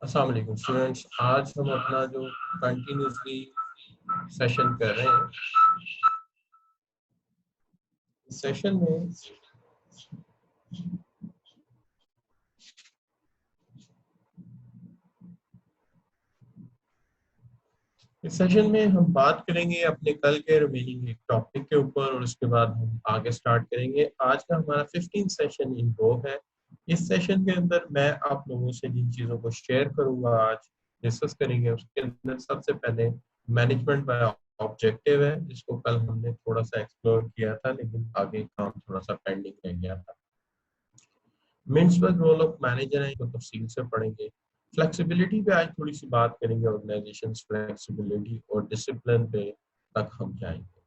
अस्सलाम वालेकुम स्टूडेंट्स, आज हम अपना जो कंटिन्यूसली सेशन कर रहे हैं, इस सेशन में हम बात करेंगे अपने कल के रिमेनिंग एक टॉपिक के ऊपर और उसके बाद हम आगे स्टार्ट करेंगे। आज का हमारा 15 सेशन इन रो है। इस सेशन के अंदर मैं आप लोगों से जिन चीज़ों को शेयर करूंगा, आज डिस्कस करेंगे, उसके अंदर सबसे पहले मैनेजमेंट बाय ऑब्जेक्टिव है, जिसको कल हमने थोड़ा सा एक्सप्लोर किया था लेकिन आगे काम थोड़ा सा पेंडिंग रह गया था। मिन्सबर्ग रोल ऑफ मैनेजर है, इसको तफसील से पढ़ेंगे। फ्लेक्सिबिलिटी पे आज थोड़ी सी बात करेंगे, ऑर्गेनाइजेशन फ्लेक्सिबिलिटी और डिसिप्लिन पे तक हम जाएंगे।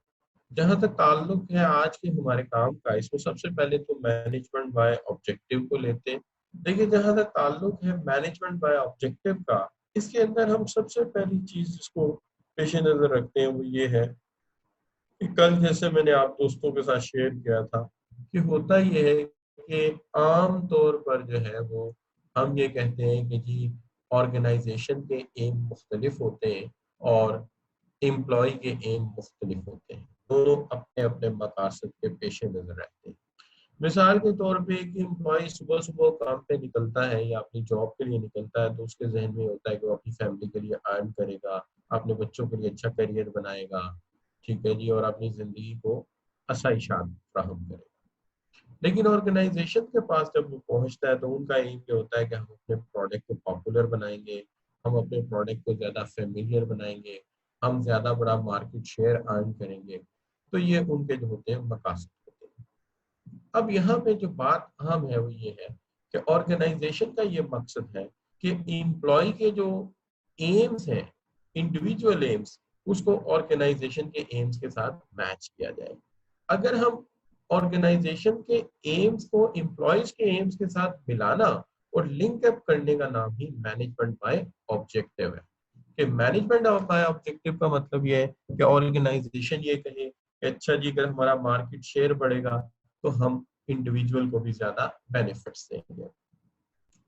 जहां तक ताल्लुक है आज के हमारे काम का, इसमें सबसे पहले तो मैनेजमेंट बाय ऑब्जेक्टिव को लेते हैं। देखिए, जहां तक ताल्लुक है मैनेजमेंट बाय ऑब्जेक्टिव का, इसके अंदर हम सबसे पहली चीज जिसको पेश नजर रखते हैं वो ये है कि कल जैसे मैंने आप दोस्तों के साथ शेयर किया था कि होता ये है कि आम तौर पर जो है वो हम ये कहते हैं कि जी ऑर्गेनाइजेशन के एम मुख्तलिफ होते हैं और एम्प्लॉय के एम मुख्तलिफ होते हैं। दोनों अपने अपने मकासद के पेश नजर रहते हैं। मिसाल के तौर पे एक एम्प्लॉय सुबह सुबह काम पे निकलता है या अपनी जॉब के लिए निकलता है, तो उसके जहन में होता है कि वो अपनी फैमिली के लिए अर्न करेगा, अपने बच्चों के लिए अच्छा करियर बनाएगा, ठीक है जी, और अपनी जिंदगी को आसाइशात फ्राहम करेगा। लेकिन ऑर्गेनाइजेशन के पास जब वो पहुंचता है तो उनका एम ये होता है कि हम अपने प्रोडक्ट को पॉपुलर बनाएंगे, हम अपने प्रोडक्ट को ज्यादा फेमिलियर बनाएंगे, हम ज्यादा बड़ा मार्केट शेयर अर्न करेंगे। तो ये उनके जो होते हैं मकासद होते हैं। अब यहाँ पे जो बात अहम है वो ये है कि ऑर्गेनाइजेशन का ये मकसद है कि एम्प्लॉय के जो एम्स हैं, इंडिविजुअल एम्स, उसको ऑर्गेनाइजेशन के एम्स के साथ मैच किया जाए। अगर हम ऑर्गेनाइजेशन के एम्स को एम्प्लॉयज के एम्स के साथ मिलाना और लिंक अप करने का नाम ही मैनेजमेंट बाय ऑब्जेक्टिव है। कि मैनेजमेंट बाय ऑब्जेक्टिव का मतलब ये है कि ऑर्गेनाइजेशन ये कहे कि अच्छा जी, अगर हमारा मार्केट शेयर बढ़ेगा तो हम इंडिविजुअल को भी ज्यादा बेनिफिट्स देंगे।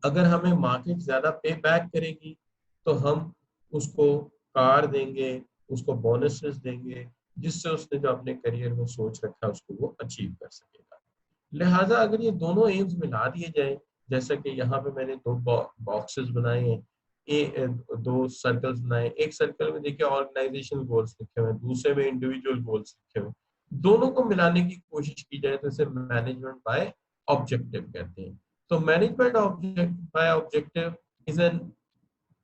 अगर हमें मार्केट ज्यादा पे बैक करेगी तो हम उसको कार देंगे, उसको बोनसेस देंगे, जिससे उसने जो अपने करियर में सोच रखा है उसको वो अचीव कर सकेगा। लिहाजा अगर ये दोनों एम्स मिला दिए जाए, जैसा कि यहाँ पे मैंने दो बॉक्सेस बनाए हैं, दो सर्कल्स बनाए, एक सर्कल में देखिए ऑर्गेनाइजेशनल गोल्स लिखे हुए हैं, दूसरे में इंडिविजुअल गोल्स लिखे हुए हैं। दोनों को मिलाने की कोशिश की जाए तो इसे मैनेजमेंट बाय ऑब्जेक्टिव कहते हैं। So management object by objective is an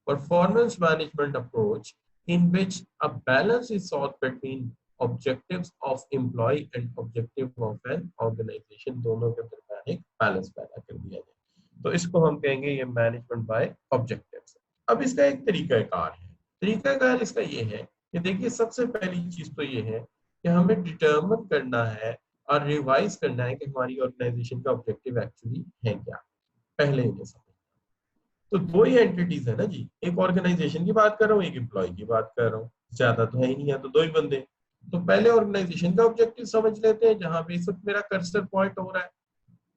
performance management approach in which a balance is sought between objectives of employee and objective of an organization। दोनों के दरमियान एक बैलेंस पैदा कर दिया जाए, तो इसको हम कहेंगे ये मैनेजमेंट बाय ऑब्जेक्टिव्स। अब इसका एक तरीकाकार है। तरीकाकार इसका ये है कि देखिए, सबसे पहली चीज तो ये है कि हमें डिटर्मिन करना है और रिवाइज करना है कि हमारी ऑर्गेनाइजेशन का ऑब्जेक्टिव एक्चुअली है क्या। पहले इन्हें समझ, तो दो ही एंटिटीज है ना जी, एक ऑर्गेनाइजेशन की बात कर रहा हूँ, एक एम्प्लॉय की बात कर रहा हूँ, ज्यादा तो है ही नहीं है, तो दो ही बंदे। तो पहले ऑर्गेनाइजेशन का ऑब्जेक्टिव समझ लेते हैं, जहां पे इस वक्त मेरा कर्सर पॉइंट हो रहा है।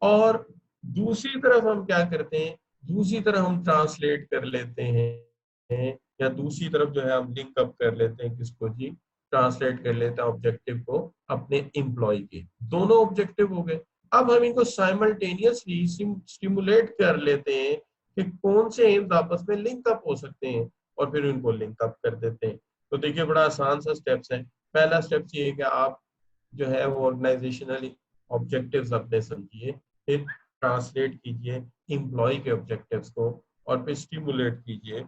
और दूसरी तरफ हम क्या करते हैं, दूसरी तरफ हम ट्रांसलेट कर लेते हैं, या दूसरी तरफ जो है हम लिंक अप कर लेते हैं, किसको जी, ट्रांसलेट कर लेते हैं ऑब्जेक्टिव को अपने एम्प्लॉय के। दोनों ऑब्जेक्टिव हो गए। अब हम इनको साइमल्टेनियसली स्टिमुलेट कर लेते हैं कि कौन से एम्स आपस में लिंक अप हो सकते हैं, और फिर उनको लिंक अप कर देते हैं। तो देखिए, बड़ा आसान सा स्टेप्स है। पहला स्टेप ये है कि आप जो है वो ऑर्गेनाइजेशनल ऑब्जेक्टिव्स अपने समझिए, फिर ट्रांसलेट कीजिए एम्प्लॉय के ऑब्जेक्टिव्स को, और फिर स्टिमुलेट कीजिए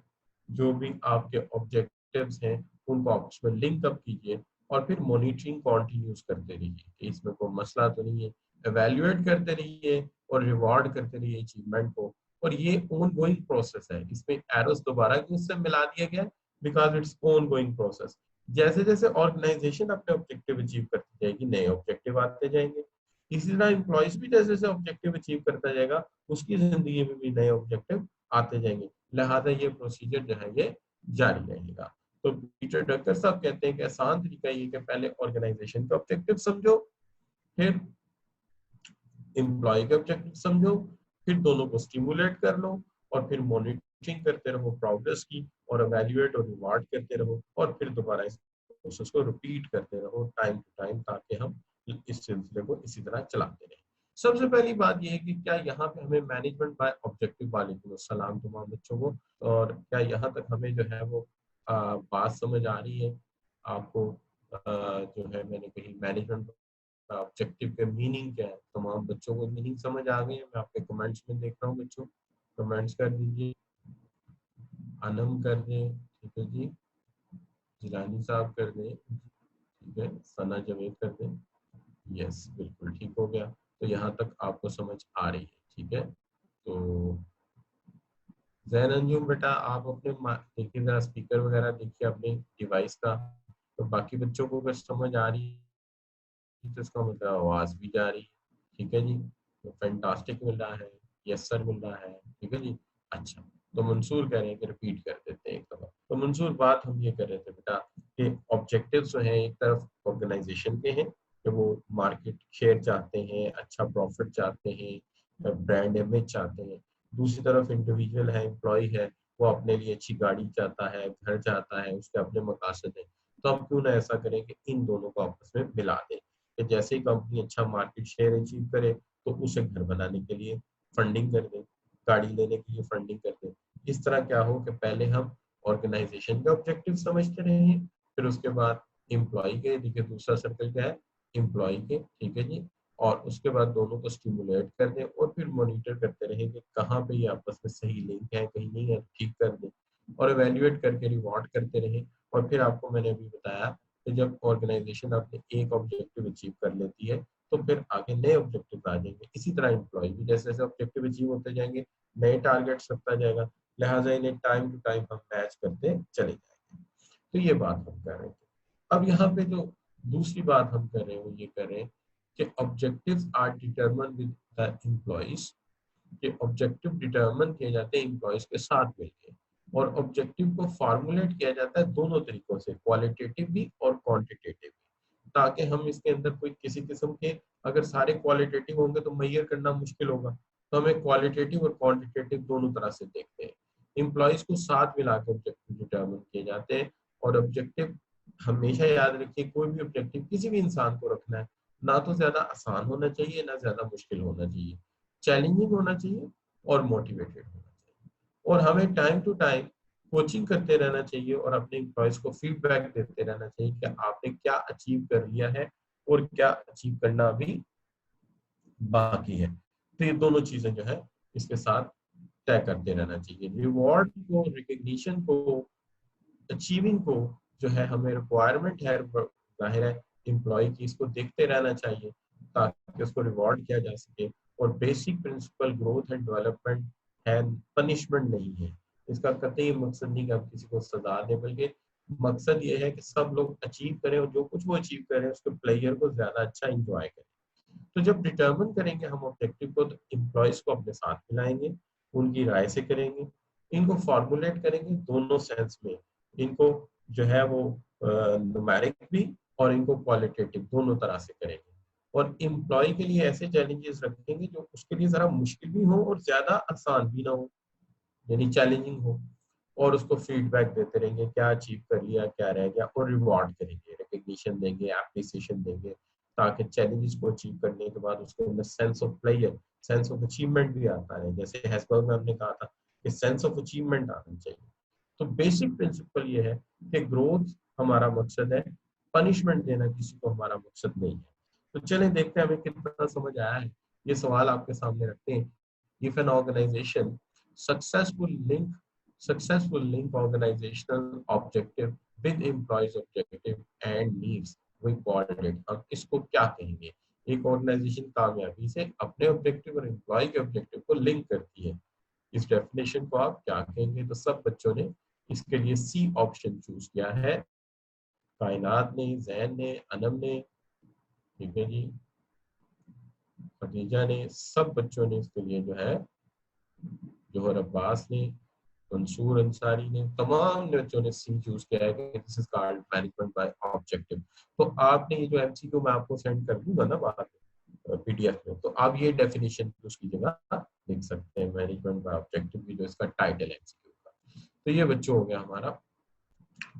जो भी आपके ऑब्जेक्टिव्स हैं उनको आपस में लिंक अप कीजिए, और फिर मॉनिटरिंग कॉन्टिन्यूस करते रहिए कि इसमें कोई मसला तो नहीं है, एवेल्युएट करते रहिए और रिवॉर्ड करते रहिए अचीवमेंट को। और ये ऑन गोइंग प्रोसेस है, इसमें एरोस दोबारा क्यों से मिला दिया गया, because it's on going process. जैसे जैसे ऑर्गेनाइजेशन अपने ऑब्जेक्टिव अचीव करती जाएगी, नए ऑब्जेक्टिव आते जाएंगे। इसी तरह एम्प्लॉयज भी जैसे जैसे ऑब्जेक्टिव अचीव करता जाएगा, उसकी जिंदगी में भी नए ऑब्जेक्टिव आते जाएंगे। लिहाजा ये प्रोसीजर जो है ये जारी रहेगा। तो पीटर ड्रकर साहब कहते हैं कि आसान तरीका ये कि पहले ऑर्गेनाइजेशन का ऑब्जेक्टिव समझो, फिर एम्प्लॉय के ऑब्जेक्टिव समझो, फिर दोनों को स्टिमुलेट कर लो, और फिर मॉनिटर कोचिंग करते रहो प्रोग्रेस की, और एवेल्युएट और रिवार्ड करते रहो, और फिर दोबारा इस प्रोसेस को रिपीट करते रहो टाइम टू टाइम, ताकि हम इस सिलसिले को इसी तरह चलाते रहें। सबसे पहली बात यह है कि क्या यहाँ पे हमें मैनेजमेंट बाय ऑब्जेक्टिव, वालेकुम अस्सलाम तमाम बच्चों को, और क्या यहाँ तक हमें जो है वो बात समझ आ रही है आपको? जो है मैंने कही मैनेजमेंट ऑब्जेक्टिव के मीनिंग क्या है, तमाम बच्चों को मीनिंग समझ आ गई है? मैं आपके कमेंट्स में देख रहा हूँ बच्चों, कमेंट्स कर दीजिए, अनम कर दें, ठीक है जी, जिलानी साहब कर दें, ठीक है, सना जवेद कर दें, यस बिल्कुल ठीक हो गया। तो यहाँ तक आपको समझ आ रही है, ठीक है। तो जैन अंजुम बेटा आप अपने देखिए जरा स्पीकर वगैरह देखिए अपने डिवाइस का, तो बाकी बच्चों को अगर समझ आ रही है तो इसका मतलब आवाज भी जा रही है, ठीक है जी। तो फैंटास्टिक मिल रहा है, यस सर मिल रहा है, ठीक है जी। अच्छा, तो मंसूर कह रहे हैं कि रिपीट कर देते हैं एक दफा। तो मंसूर बात हम ये कर रहे थे बेटा कि ऑब्जेक्टिव्स जो है एक तरफ ऑर्गेनाइजेशन के हैं कि वो मार्केट शेयर चाहते हैं, अच्छा प्रॉफिट चाहते हैं, ब्रांड इमेज चाहते हैं। दूसरी तरफ इंडिविजुअल है, एम्प्लॉय है, वो अपने लिए अच्छी गाड़ी चाहता है, घर चाहता है, उसके अपने मकासद है। तो हम क्यों ना ऐसा करें कि इन दोनों को आपस में मिला दें, कि जैसे ही कंपनी अच्छा मार्केट शेयर अचीव करे तो उसे घर बनाने के लिए फंडिंग कर दे, गाड़ी लेने के लिए फंडिंग कर दे। इस तरह क्या हो कि पहले हम ऑर्गेनाइजेशन के ऑब्जेक्टिव समझते रहे, फिर उसके बाद एम्प्लॉय के, देखिए दूसरा सर्कल क्या है, एम्प्लॉय के, ठीक है जी। और उसके बाद दोनों को स्टिमुलेट कर दें और फिर मॉनिटर करते रहे कि कहाँ पे ये आपस में सही लिंक है, कहीं नहीं है, ठीक कर दें, और एवेल्युएट करके रिवॉर्ड करते रहे। और फिर आपको मैंने अभी बताया कि जब ऑर्गेनाइजेशन अपने एक ऑब्जेक्टिव अचीव कर लेती है तो फिर आगे नए ऑब्जेक्टिव आ जाएंगे। इसी तरह एम्प्लॉय भी जैसे जैसे ऑब्जेक्टिव अचीव होते जाएंगे, नए टारगेट रखता जाएगा, लिहाजा इन्हें टाइम टू टाइम हम मैच करते चले जाएंगे। तो ये बात हम कर रहे थे। अब यहाँ पे जो दूसरी बात हम कर रहे हैं वो ये कर रहे हैं कि objectives are determine with the employees, के ऑब्जेक्टिव डिटरमिन किए जाते हैं एम्प्लॉयज के साथ मिलकर, और ऑब्जेक्टिव को फॉर्मुलेट किया जाता है दोनों तरीकों से, क्वालिटेटिव भी और क्वांटिटेटिव भी, ताकि हम इसके अंदर कोई किसी किस्म के, अगर सारे क्वालिटेटिव होंगे तो मैयर करना मुश्किल होगा, तो हमें क्वालिटेटिव और क्वांटिटेटिव दोनों तरह से देखते हैं। एम्प्लॉयज को साथ मिला के ऑब्जेक्टिव डिटरमिन किए जाते हैं। और ऑब्जेक्टिव हमेशा याद रखिए, कोई भी ऑब्जेक्टिव किसी भी इंसान को रखना है, ना तो ज्यादा आसान होना चाहिए ना ज्यादा मुश्किल होना चाहिए, चैलेंजिंग होना चाहिए और मोटिवेटेड होना चाहिए। और हमें टाइम टू टाइम कोचिंग करते रहना चाहिए और अपने एम्प्लॉयज को फीडबैक देते रहना चाहिए कि आपने क्या अचीव कर लिया है और क्या अचीव करना अभी बाकी है। तो ये दोनों चीजें जो है इसके साथ तय करते रहना चाहिए। रिवॉर्ड को, रिकग्निशन को, अचीविंग को जो है हमें रिक्वायरमेंट है जाहिर है एम्प्लॉय की, इसको देखते रहना चाहिए ताकि उसको रिवॉर्ड किया जा सके। और basic principle growth and development है, पनिशमेंट नहीं है। इसका कतई मकसद नहीं कि हम किसी को सजा दें, बल्कि मकसद ये है कि सब लोग अचीव करें और जो कुछ वो अचीव करें उसके प्लेयर को ज्यादा अच्छा इंजॉय करें। तो जब डिटर्मिन करेंगे हम ऑब्जेक्टिव को, तो एम्प्लॉयज को अपने साथ मिलाएंगे, उनकी राय से करेंगे, इनको फॉर्मुलेट करेंगे दोनों सेंस में, इनको जो है वो न्यूमेरिक भी और इनको क्वालिटेटिव दोनों तरह से करेंगे। और एम्प्लॉय के लिए ऐसे चैलेंजेस रखेंगे जो उसके लिए जरा मुश्किल भी हो और ज्यादा आसान भी ना हो, यानी चैलेंजिंग हो। और उसको फीडबैक देते रहेंगे, क्या अचीव कर लिया, क्या रह गया, और रिवॉर्ड करेंगे, रिकग्निशन देंगे, एप्रिसिएशन देंगे, ताकि चैलेंजेस को अचीव करने के बाद उसके अंदर sense of player, sense of achievement भी आता है। जैसे हैसबर्ग में हमने कहा था कि सेंस ऑफ अचीवमेंट आना चाहिए। तो बेसिक प्रिंसिपल ये है कि ग्रोथ हमारा मकसद है, पनिशमेंट देना किसी को हमारा मकसद नहीं है। तो चलें देखते हैं हमें कितना समझ आया है। ये सवाल आपके सामने रखते हैं। If an organization successful link organizational objective with employees objective and needs, we called it, हम इसको क्या कहेंगे? एक ऑर्गेनाइजेशन कामयाबी से अपने ऑब्जेक्टिव और एम्प्लॉय के ऑब्जेक्टिव को लिंक करती है, इस डेफिनेशन को आप क्या कहेंगे? तो सब बच्चों ने इसके लिए सी ऑप्शन चूज किया है, कायनात ने, जैन ने, अनम ने, ठीक है जी, खदीजा ने, सब बच्चों ने इसके लिए जो है, जोहर अब्बास ने, मंसूर अंसारी ने, तमाम बच्चों ने सी चूज किया है कि this is called management by objective. तो आपने ये जो एमसीक्यू मैं आपको सेंड कर दूंगा ना बाद में पीडीएफ में, तो आप ये डेफिनेशन उसकी जगह लिख सकते हैं, मैनेजमेंट बाय ऑब्जेक्टिव की जो इसका टाइटल है एमसीक्यू। तो ये बच्चों हो गया हमारा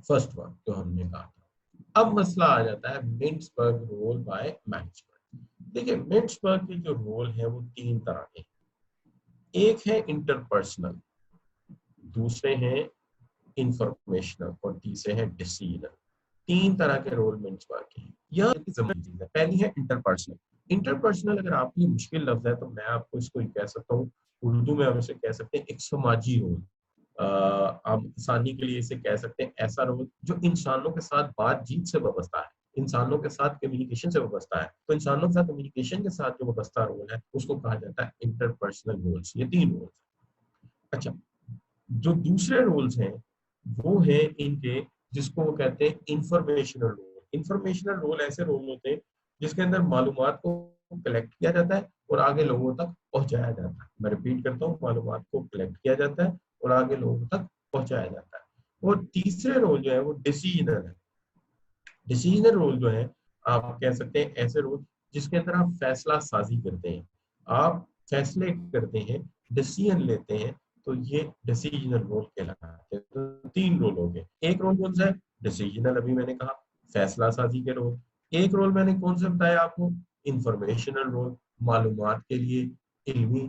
फर्स्ट वन जो हमने कहा था। अब मसला आ जाता है मिन्सबर्ग रोल बाय मैनेजमेंट। देखिए मिन्सबर्ग के जो रोल है वो तीन तरह के हैं। एक है इंटरपर्सनल, दूसरे हैं इंफॉर्मेशनल और तीसरे हैं डिसीजनल। तीन तरह के रोल मिन्सबर्ग के हैं। यह जरूरी चीज है। पहली है इंटरपर्सनल। इंटरपर्सनल अगर आपके लिए मुश्किल लफ्ज है तो मैं आपको इसको कह सकता हूँ, उर्दू में हम इसे कह सकते हैं एक समाजी रोल। आप आसानी के लिए इसे कह सकते हैं ऐसा रोल जो इंसानों के साथ बातचीत से वाबस्ता है, इंसानों के साथ कम्युनिकेशन से वाबस्ता है। तो इंसानों के साथ कम्युनिकेशन के साथ जो वाबस्ता रोल है उसको कहा जाता है इंटरपर्सनल रोल्स। ये तीन रोल्स। अच्छा, जो दूसरे रोल्स हैं वो है इनके जिसको वो कहते हैं इंफॉर्मेशनल रोल। इंफॉर्मेशनल रोल ऐसे रोल होते हैं जिसके अंदर मालूमात को कलेक्ट किया जाता है और आगे लोगों तक पहुंचाया जाता है। मैं रिपीट करता हूँ, मालूमात को कलेक्ट किया जाता है और आगे लोगों तक पहुंचाया जाता है। और तीसरे रोल जो है वो डिसीजनल है। डिसीजनल रोल जो है आप कह सकते हैं ऐसे रोल जिसके अंदर आप फैसला साजी करते हैं, आप फैसले करते हैं, डिसीजन लेते हैं। तो ये डिसीजनल रोल कहलाते हैं। तो तीन रोल हो गए। एक रोल कौन सा है? डिसीजनल, अभी मैंने कहा फैसला साजी के रोल। एक रोल मैंने कौन सा बताया आपको? इंफॉर्मेशनल रोल, मालूमात के लिए इल्मी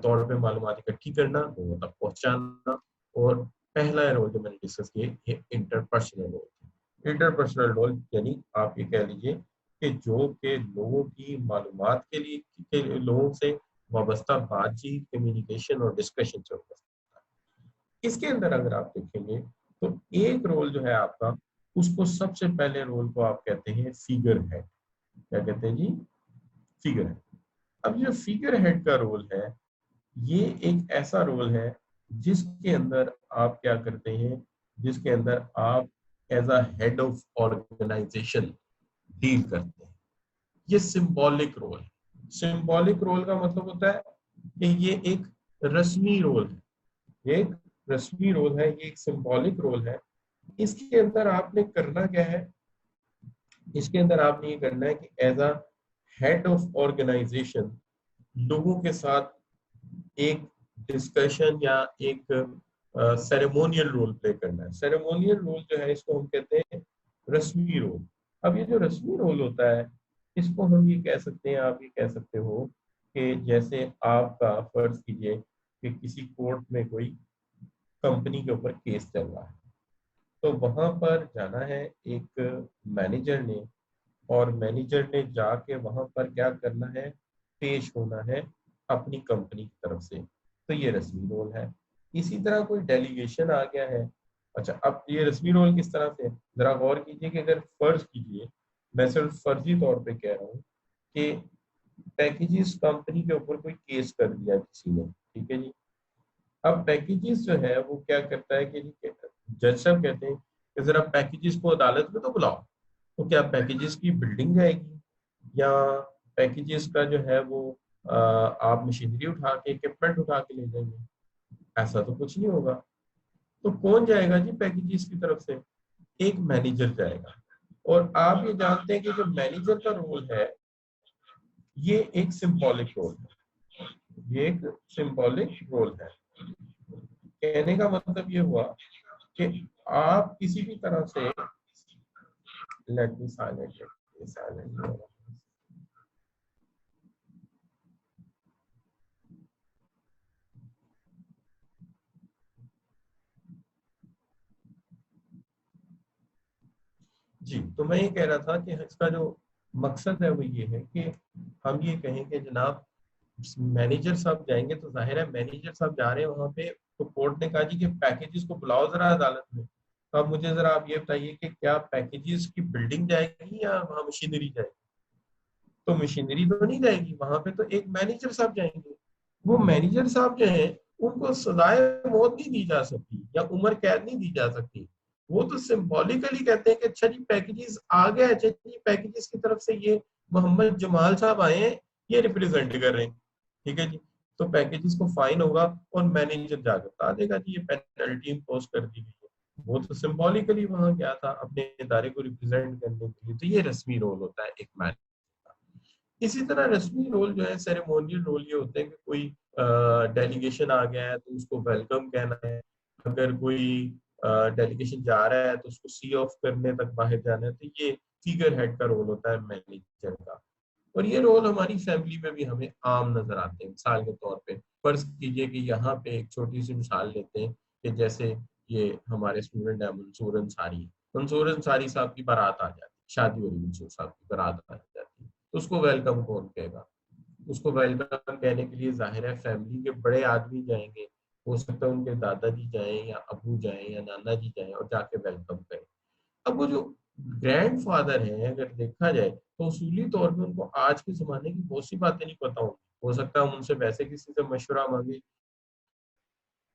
तौर पे मालूमात इकट्ठी करना, लोगों तक पहुंचाना। और पहला रोल जो मैंने डिस्कस किया ये इंटरपर्सनल रोल। इंटरपर्सनल रोल यानी आप ये कह लीजिए कि जो के लोगों की मालूमात के लिए के लोगों से वाबस्ता बातचीत, कम्युनिकेशन और डिस्कशन से वाबस्ता है। इसके अंदर अगर आप देखेंगे तो एक रोल जो है आपका, उसको सबसे पहले रोल को आप कहते हैं फिगर हेड। क्या कहते हैं जी? Figure head. अब जो फिगर हेड का रोल है ये एक ऐसा रोल है जिसके अंदर आप क्या करते हैं, जिसके अंदर आप as a head of organization deal करते हैं। ये सिंबॉलिक रोल है। सिंबॉलिक रोल का मतलब होता है कि ये एक रस्मी रोल है। ये एक रस्मी रोल है, ये एक सिंबॉलिक रोल है। इसके अंदर आपने करना क्या है? इसके अंदर आपने ये करना है कि as a head of organization लोगों के साथ एक डिस्कशन या एक सेरेमोनियल रोल प्ले करना है। सेरेमोनियल रोल जो है इसको हम कहते हैं रस्मी रोल। अब ये जो रस्मी रोल होता है इसको हम ये कह सकते हैं, आप ये कह सकते हो कि जैसे आपका फर्ज कीजिए कि किसी कोर्ट में कोई कंपनी के ऊपर केस चल रहा है, तो वहां पर जाना है एक मैनेजर ने, और मैनेजर ने जाके वहां पर क्या करना है? पेश होना है अपनी कंपनी की तरफ से। तो ये रस्मी रोल है। इसी तरह कोई डेलीगेशन आ गया है। अच्छा, अब ये रस्मी रोल किस तरह से? जरा गौर कीजिए कि अगर फर्ज कीजिए, मैं सिर्फ फर्जी तौर पे कह रहा हूँ कि पैकेजेस कंपनी के ऊपर कोई केस कर दिया किसी ने, ठीक है जी। अब पैकेजेस जो है वो क्या करता है कि जज साहब कहते हैं कि जरा पैकेजेस को अदालत में तो बुलाओ। तो क्या पैकेजेस की बिल्डिंग जाएगी या पैकेजेस का जो है वो आप मशीनरी उठा के, इक्विपमेंट उठा के ले जाएंगे? ऐसा तो कुछ नहीं होगा। तो कौन जाएगा जी पैकेजेस की तरफ से? एक मैनेजर जाएगा। और आप ये जानते हैं कि जो मैनेजर का रोल है ये एक सिंबॉलिक रोल है। ये एक सिंबॉलिक रोल है। कहने का मतलब ये हुआ कि आप किसी भी तरह से, लेट मी साइलेंट, साइलेंट। जी, तो मैं ये कह रहा था कि इसका जो मकसद है वो ये है कि हम ये कहें कि जनाब मैनेजर साहब जाएंगे, तो जाहिर है मैनेजर साहब जा रहे हैं वहां पे, तो कोर्ट ने कहा जी कि पैकेजेस को बुलाओ जरा अदालत में। तो अब मुझे जरा आप ये बताइए कि क्या पैकेजेस की बिल्डिंग जाएगी या वहां मशीनरी जाएगी? तो मशीनरी तो नहीं जाएगी, वहां पे तो एक मैनेजर साहब जाएंगे। वो मैनेजर साहब जो है उनको सजाए मौत नहीं दी जा सकती या उम्र कैद नहीं दी जा सकती। वो तो सिंबॉलिकली कहते हैं कि अच्छा जी पैकेजेस आ गया, अच्छा जी पैकेजेस की तरफ से ये मोहम्मद जमाल साहब आए हैं, ये रिप्रेजेंट कर रहे हैं, ठीक है जी। तो पैकेजेस को फाइन होगा और मैनेजर जाकर बता देगा जी ये पेनल्टी इम्पोज कर दी गई है। वो तो सिंबॉलिकली वहां गया था अपने इदारे को रिप्रेजेंट करने के लिए। तो ये रस्मी रोल होता है एक मैनेजर। इसी तरह रस्मी रोल जो है, सेरेमोनियल रोल ये होते हैं कि कोई डेलीगेशन आ गया है तो उसको वेलकम कहना है, अगर कोई डेलीगेशन जा रहा है तो उसको सी ऑफ करने तक बाहर जाना है, तो ये फिगर हेड का रोल होता है मैनेजर का। और ये रोल हमारी फैमिली में भी हमें आम नजर आते हैं। मिसाल के तौर पे फर्ज कीजिए कि यहाँ पे एक छोटी सी मिसाल लेते हैं कि जैसे ये हमारे स्टूडेंट है मंसूर अंसारी। मंसूर अंसारी साहब की बारात आ जाती है, शादी हो रही मंसूर साहब की बारात आ जाती है, तो उसको वेलकम कौन कहेगा? उसको वेलकम कहने के लिए जाहिर है फैमिली के बड़े आदमी जाएंगे। हो सकता है उनके दादाजी जाएं या अबू जाएं या नाना जी जाएं और जाके वेलकम करें। अब वो जो ग्रैंड फादर है, अगर देखा जाए तो उसूली तौर पे उनको आज के जमाने की बहुत सी बातें नहीं पता होंगी। हो सकता है हम उनसे वैसे किसी से मशवरा मांगे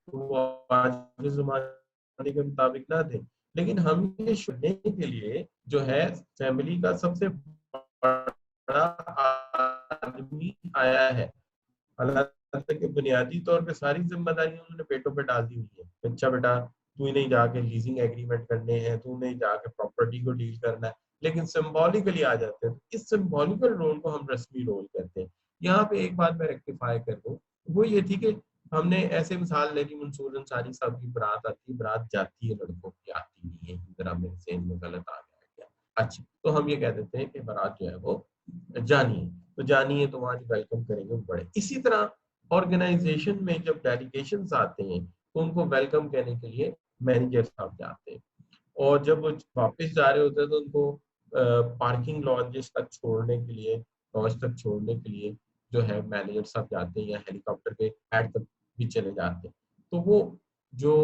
तो वो आज के जमाने के मुताबिक ना दें। लेकिन हम ये सुनने के लिए जो है फैमिली का सबसे बड़ा आदमी आया है, हालांकि कि बुनियादी तौर पे सारी जिम्मेदारी उन्होंने बेटों पे डाल दी हुई है। अच्छा बेटा, तू ही नहीं जाके लीजिंग एग्रीमेंट करने हैं, तू नहीं जाके प्रॉपर्टी को डील करना है। लेकिन सिंबॉलिकली आ जाते हैं, तो इस सिंबॉलिकल रोल को हम रस्मी रोल कहते हैं। यहाँ पे एक बात मैं रेक्टिफाई कर दूं, वो ये थी कि हमने ऐसे मिसाल ले ली, मंसूर अंसारी साहब की बारात आती है, बारात जाती है, लड़कों की आती नहीं है। जरा मेरे ज़हन में गलत आ गया क्या? अच्छा, तो हम ये कह देते हैं कि बारात जो है वो जानी है, तो जानिए तो वहां जो वेलकम करेंगे वो बड़े। इसी तरह ऑर्गेनाइजेशन में जब डेलीगेशन आते हैं तो उनको वेलकम कहने के लिए मैनेजर साहब जाते हैं। और जब वो वापस जा रहे होते हैं तो उनको पार्किंग लॉन्जेस तक छोड़ने के लिए, लॉन्ज तक छोड़ने के लिए जो है मैनेजर साहब जाते हैं, या हेलीकॉप्टर के पैड तक भी चले जाते हैं। तो वो जो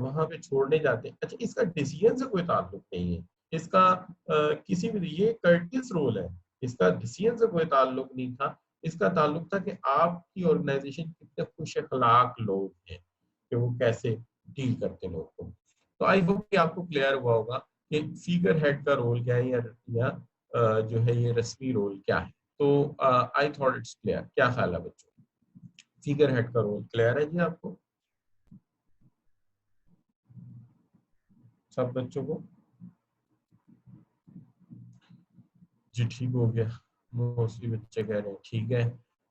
वहां पे छोड़ने जाते हैं, अच्छा इसका डिसीजन से कोई ताल्लुक नहीं है। इसका किसी भी, ये कर्टिस रोल है, इसका डिसीजन से कोई ताल्लुक नहीं था। इसका ताल्लुक था कि आपकी ऑर्गेनाइजेशन कितने खुश अखलाक लोग हैं, कि वो कैसे डील करते हैं लोगों को। तो आई होप कि आपको क्लियर हुआ होगा कि फिगर हेड का रोल क्या है, या जो है ये रस्मी रोल क्या है। तो आई थॉट इट्स क्लियर। क्या ख्याल है बच्चों, फिगर हेड का रोल क्लियर है जी आपको, सब बच्चों को? जी ठीक हो गया, मोस्टली बच्चे कह रहे हैं ठीक है।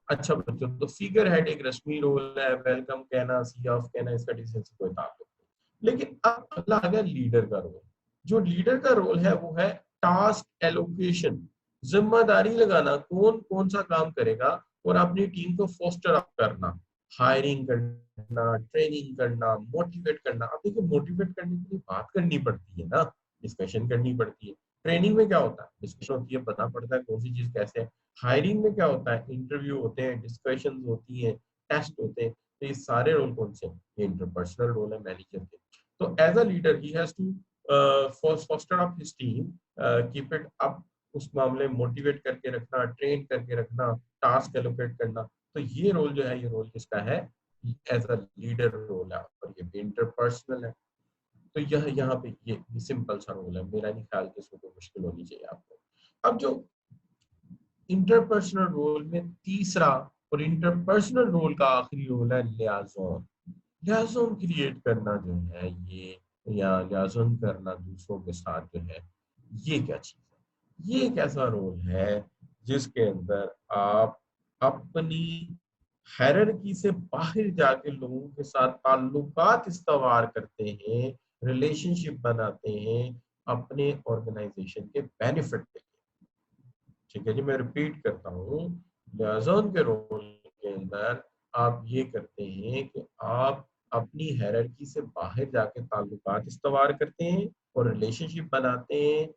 अच्छा बच्चों, तो फिगर हेड एक रस्मी रोल है, वेलकम कहना, सी ऑफ कहना, इसका डिसीजन से कोई ताल्लुक नहीं। लेकिन अब अगला आ गया लीडर का रोल। जो लीडर का रोल है वो है टास्क एलोकेशन, जिम्मेदारी लगाना, कौन कौन सा काम करेगा, और अपनी टीम को फोस्टर अप करना, हायरिंग करना, ट्रेनिंग करना, मोटिवेट करना। अब देखिए, मोटिवेट करने के लिए बात करनी पड़ती है ना, डिस्कशन करनी पड़ती है। ट्रेनिंग में क्या होता है, डिस्कशन होती है, पता पड़ता है कौन सी चीज कैसे है। हायरिंग में क्या होता है, इंटरव्यू होते हैं, डिस्कशन होती है, टेस्ट होते हैं। तो ये सारे रोल कौन से हैं? ये इंटरपर्सनल रोल है मैनेजर के। तो as a leader he has to foster up his team, keep it up, उस मामले में मोटिवेट करके रखना, ट्रेन करके रखना, टास्क एलोकेट करना। तो ये रोल जो है, ये रोल किसका है? एज अ लीडर रोल है, और ये भी इंटरपर्सनल है। तो यह यहाँ पे ये सिंपल सा रोल है, मेरा नहीं ख्याल कि इसमें कोई मुश्किल होनी चाहिए आपको। अब जो इंटरपर्सनल रोल में तीसरा और इंटरपर्सनल रोल का आखिरी रोल है लियाजोन। लियाजोन क्रिएट करना जो है ये, या लियाजोन करना दूसरों के साथ जो है, ये क्या चीज है? ये एक ऐसा रोल है जिसके अंदर आप अपनी हायरार्की से बाहर जाके लोगों के साथ ताल्लुकात इस्तवार करते हैं, रिलेशनशिप बनाते हैं अपने ऑर्गेनाइजेशन के बेनिफिट के लिए। ठीक है जी, मैं रिपीट करता हूँ, लियाज़ोन के रोल के अंदर आप ये करते हैं कि आप अपनी हायरार्की से बाहर जाके ताल्लुकात इस्तवार करते हैं और रिलेशनशिप बनाते हैं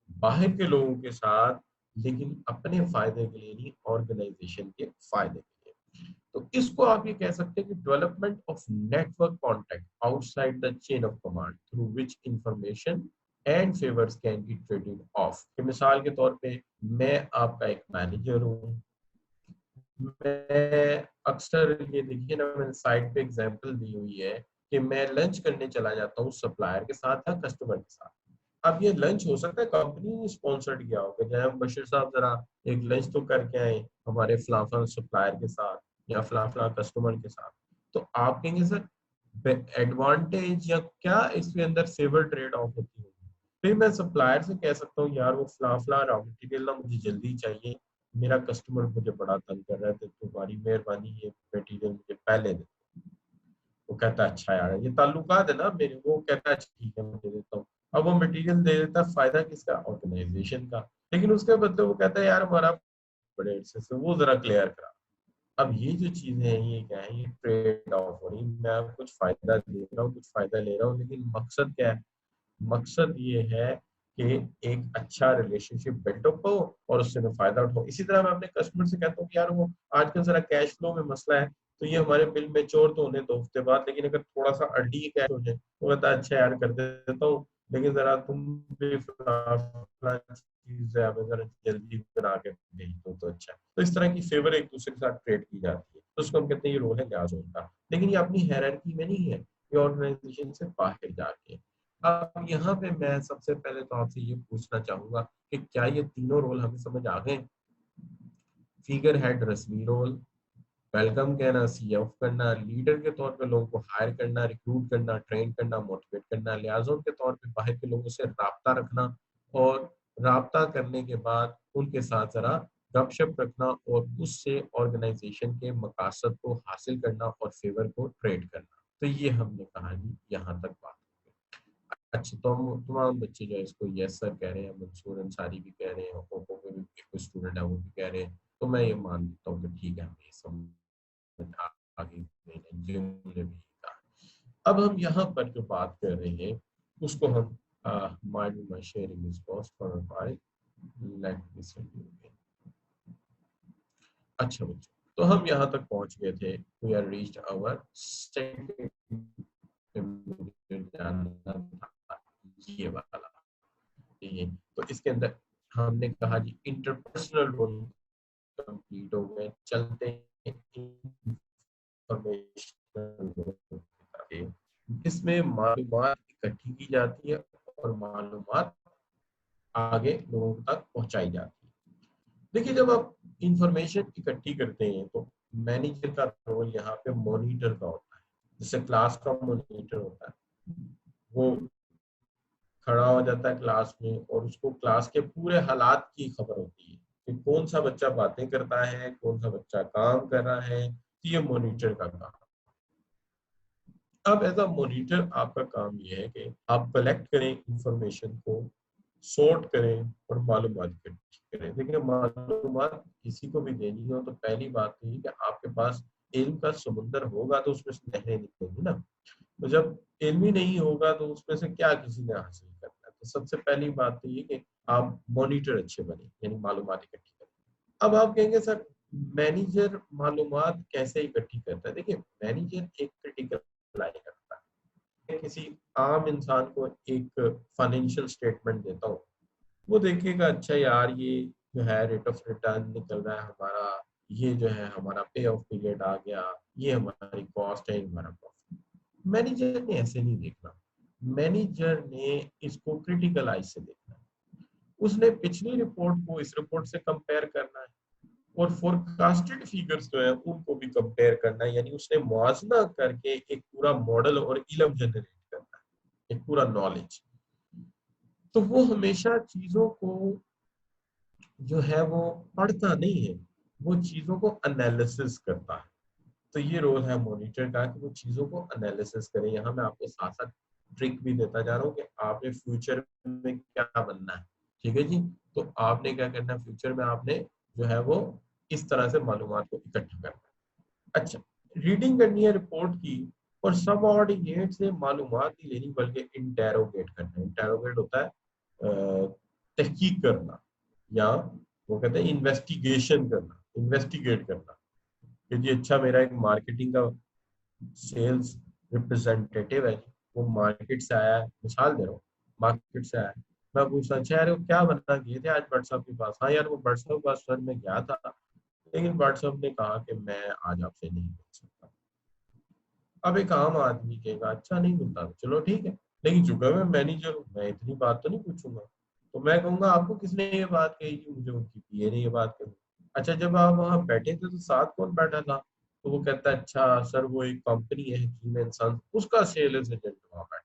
बाहर के लोगों के साथ, लेकिन अपने फायदे के लिए नहीं, ऑर्गेनाइजेशन के फायदे के लिए। तो इसको आप ये कह सकते हैं कि development of network contact outside the chain of command through which information and favours can be traded of. मिसाल के तौर पे, मैं आपका एक मैनेजर हूँ, मैं अक्सर, ये देखिए ना, मैंने साइड पे एग्जांपल दी हुई है कि मैं लंच करने चला जाता हूँ सप्लायर के साथ या कस्टमर के साथ। अब ये लंच हो सकता है कंपनी ने स्पॉन्सर्ड किया हो कि जनाब बशीर साहब जरा एक लंच तो करके आए हमारे फलाफला सप्लायर के साथ या फलाफला कस्टमर के साथ। तो आप कहेंगे सर एडवांटेज या क्या इसके अंदर फेवर ट्रेड ऑफ होती है? फिर मैं सप्लायर से कह सकता हूँ यार वो फलाफला रॉ मटेरियल ना मुझे जल्दी चाहिए, मेरा कस्टमर मुझे बड़ा तंग कर रहा है, तो तुम्हारी मेहरबानी ये मटेरियल मुझे पहले दे। वो कहता है अच्छा यार ये ताल्लुकात है ना मेरे, वो कहता है अच्छा ठीक है मैं दे देता हूँ। अब वो मटेरियल दे देता है, फायदा किसका, ऑर्गेनाइजेशन का। लेकिन उसके बदले वो कहता है यार हमारा बड़े अरसे से वो जरा क्लियर करा। अब ये जो चीजें हैं ये क्या है, ये ट्रेड ऑफ हो रही, मैं कुछ फायदा दे रहा हूँ कुछ फायदा ले रहा हूँ, लेकिन मकसद क्या है, मकसद ये है कि एक अच्छा रिलेशनशिप बिल्डअप हो और उससे मैं फायदा उठाऊं। इसी तरह मैं अपने कस्टमर से कहता हूँ कि यार वो आजकल जरा कैश फ्लो में मसला है, तो ये हमारे बिल मैच्योर तो होने 2 हफ्ते बाद, लेकिन अगर थोड़ा सा अर्ली कैश हो जाए तो कहता है अच्छा यार कर देता हूँ, लेकिन जरा तुम भी चीज है हमें जरा जल्दी बना के भेज दो तो अच्छा है। तो इस तरह की फेवर एक दूसरे के साथ ट्रेड की जाती है, तो उसको हम कहते हैं ये रोल है लिहाज का। लेकिन ये अपनी हायरार्की में नहीं है, ये ऑर्गेनाइजेशन से बाहर जाके। अब यहाँ पे मैं सबसे पहले तो आपसे ये पूछना चाहूंगा कि क्या ये तीनों रोल हमें समझ आ गए। फिगर हेड रस्मी रोल, वेलकम कहना, सी ऑफ करना, लीडर के तौर पे लोगों को हायर करना, रिक्रूट करना, ट्रेन करना, मोटिवेट करना, लियाजों के तौर पे बाहर के लोगों से राब्ता रखना, और राब्ता करने के बाद उनके साथ जरा गपशप रखना और उससे ऑर्गेनाइजेशन के मकासद को हासिल करना और फेवर को ट्रेड करना। तो ये हमने कहानी यहाँ तक बात। अच्छा तो हम तमाम बच्चे जो है इसको यस सर कह रहे हैं, मंसूर अंसारी भी कह रहे हैं, ओप्पो के भी कोई स्टूडेंट है वो भी कह रहे हैं, तो मैं ये मान लेता हूँ कि ठीक है हमें ये समझ आगे जिन्होंने भी कहा। अब हम यहाँ पर जो बात कर रहे हैं उसको हम my sharing is cost for by let me send you again. अच्छा बच्चों, तो हम यहाँ तक पहुंच गए थे, we are reached our second, ये वाला, ये तो इसके अंदर हमने कहा जी इंटरपर्सनल रोल कंप्लीट हो गए, चलते हैं इंफॉर्मेशनल रोल। इसमें मालूमात इकट्ठी की जाती है और मालूमात आगे लोगों तक पहुंचाई जाती है। देखिए जब आप इंफॉर्मेशन इकट्ठी करते हैं तो मैनेजर का रोल यहाँ पे मॉनिटर का होता है, जैसे क्लास का मॉनिटर होता है, वो खड़ा हो जाता है क्लास में और उसको क्लास के पूरे हालात की खबर होती है कि कौन सा बच्चा बातें करता है, कौन सा बच्चा काम कर रहा है, तो ये मॉनिटर का काम। अब एज अ मॉनिटर आपका काम ये है कि आप कलेक्ट करें इंफॉर्मेशन को, सॉर्ट करें और मालूमात इकट्ठी करें। देखिए मालूमात किसी को भी देनी हो तो पहली बात तो ये कि आपके पास इल्म का समुंदर होगा तो उसमें से नहरें निकलेंगी ना। तो जब इल्म ही नहीं होगा तो उसमें से क्या किसी ने हासिल करना है। तो सबसे पहली बात तो ये कि आप मॉनिटर अच्छे बने, यानी मालूमात इकट्ठी करें। अब आप कहेंगे सर मैनेजर मालूमात कैसे इकट्ठी करता है। देखिए मैनेजर एक क्रिटिकल आई करता है, किसी आम इंसान को एक फाइनेंशियल स्टेटमेंट देता हूँ, वो देखेगा अच्छा यार ये जो है रेट ऑफ रिटर्न निकल रहा है हमारा, ये जो है हमारा पे ऑफ पीरियड आ गया, ये हमारी कॉस्ट है, हमारा प्रॉफिट। मैनेजर ने ऐसे नहीं देखना, मैनेजर ने इसको क्रिटिकल आई से देखना है। उसने पिछली रिपोर्ट को इस रिपोर्ट से कंपेयर करना है और फोरकास्टेड फिगर्स जो है उनको भी कंपेयर करना है, यानी उसने मुआवजा करके एक पूरा मॉडल और इल्म जनरेट करना है, एक पूरा नॉलेज। तो वो हमेशा चीजों को जो है वो पढ़ता नहीं है, वो चीजों को एनालिसिस करता है। तो ये रोल है मॉनिटर का कि वो चीजों को एनालिसिस करे। यहाँ मैं आपको साथ साथ ट्रिक भी देता जा रहा हूँ कि आपने फ्यूचर में क्या बनना है। ठीक है जी, तो आपने क्या करना है फ्यूचर में, आपने जो है वो इस तरह से मालूमात को इकट्ठा करना है। अच्छा, रीडिंग करनी है रिपोर्ट की और सबऑर्डिनेट से मालूमात नहीं लेनी बल्कि इंटेरोगेट करना है। इंटेरोगेट होता है तहकीक करना, या वो कहते हैं इन्वेस्टिगेशन करना, इन्वेस्टिगेट करना कि जी अच्छा मेरा एक मार्केटिंग का सेल्स रिप्रेजेंटेटिव है, वो मार्केट से आया है, मिसाल दे रहा हूँ, मार्केट से आया है, मैं पूछता अच्छा यार वो क्या बनना गए थे आज भट्ट साहब के पास। हाँ यार वो भट्ट साहब के पास सर मैं गया था, लेकिन भट्ट साहब ने कहा कि मैं आज आपसे नहीं मिल सकता। अब एक आम आदमी कहेगा अच्छा नहीं मिलता, चलो ठीक है, लेकिन चूंकि मैं मैनेजर हूँ मैं इतनी बात तो नहीं पूछूंगा। तो मैं कहूंगा आपको किसने ये बात कही कि मुझे उनकी पीए ने ये बात कही। अच्छा जब आप वहां बैठे थे तो साथ कौन बैठा था। तो वो कहता है अच्छा सर वो एक कंपनी है हकीम इंसान, उसका सेल्स एजेंट वहां बैठा,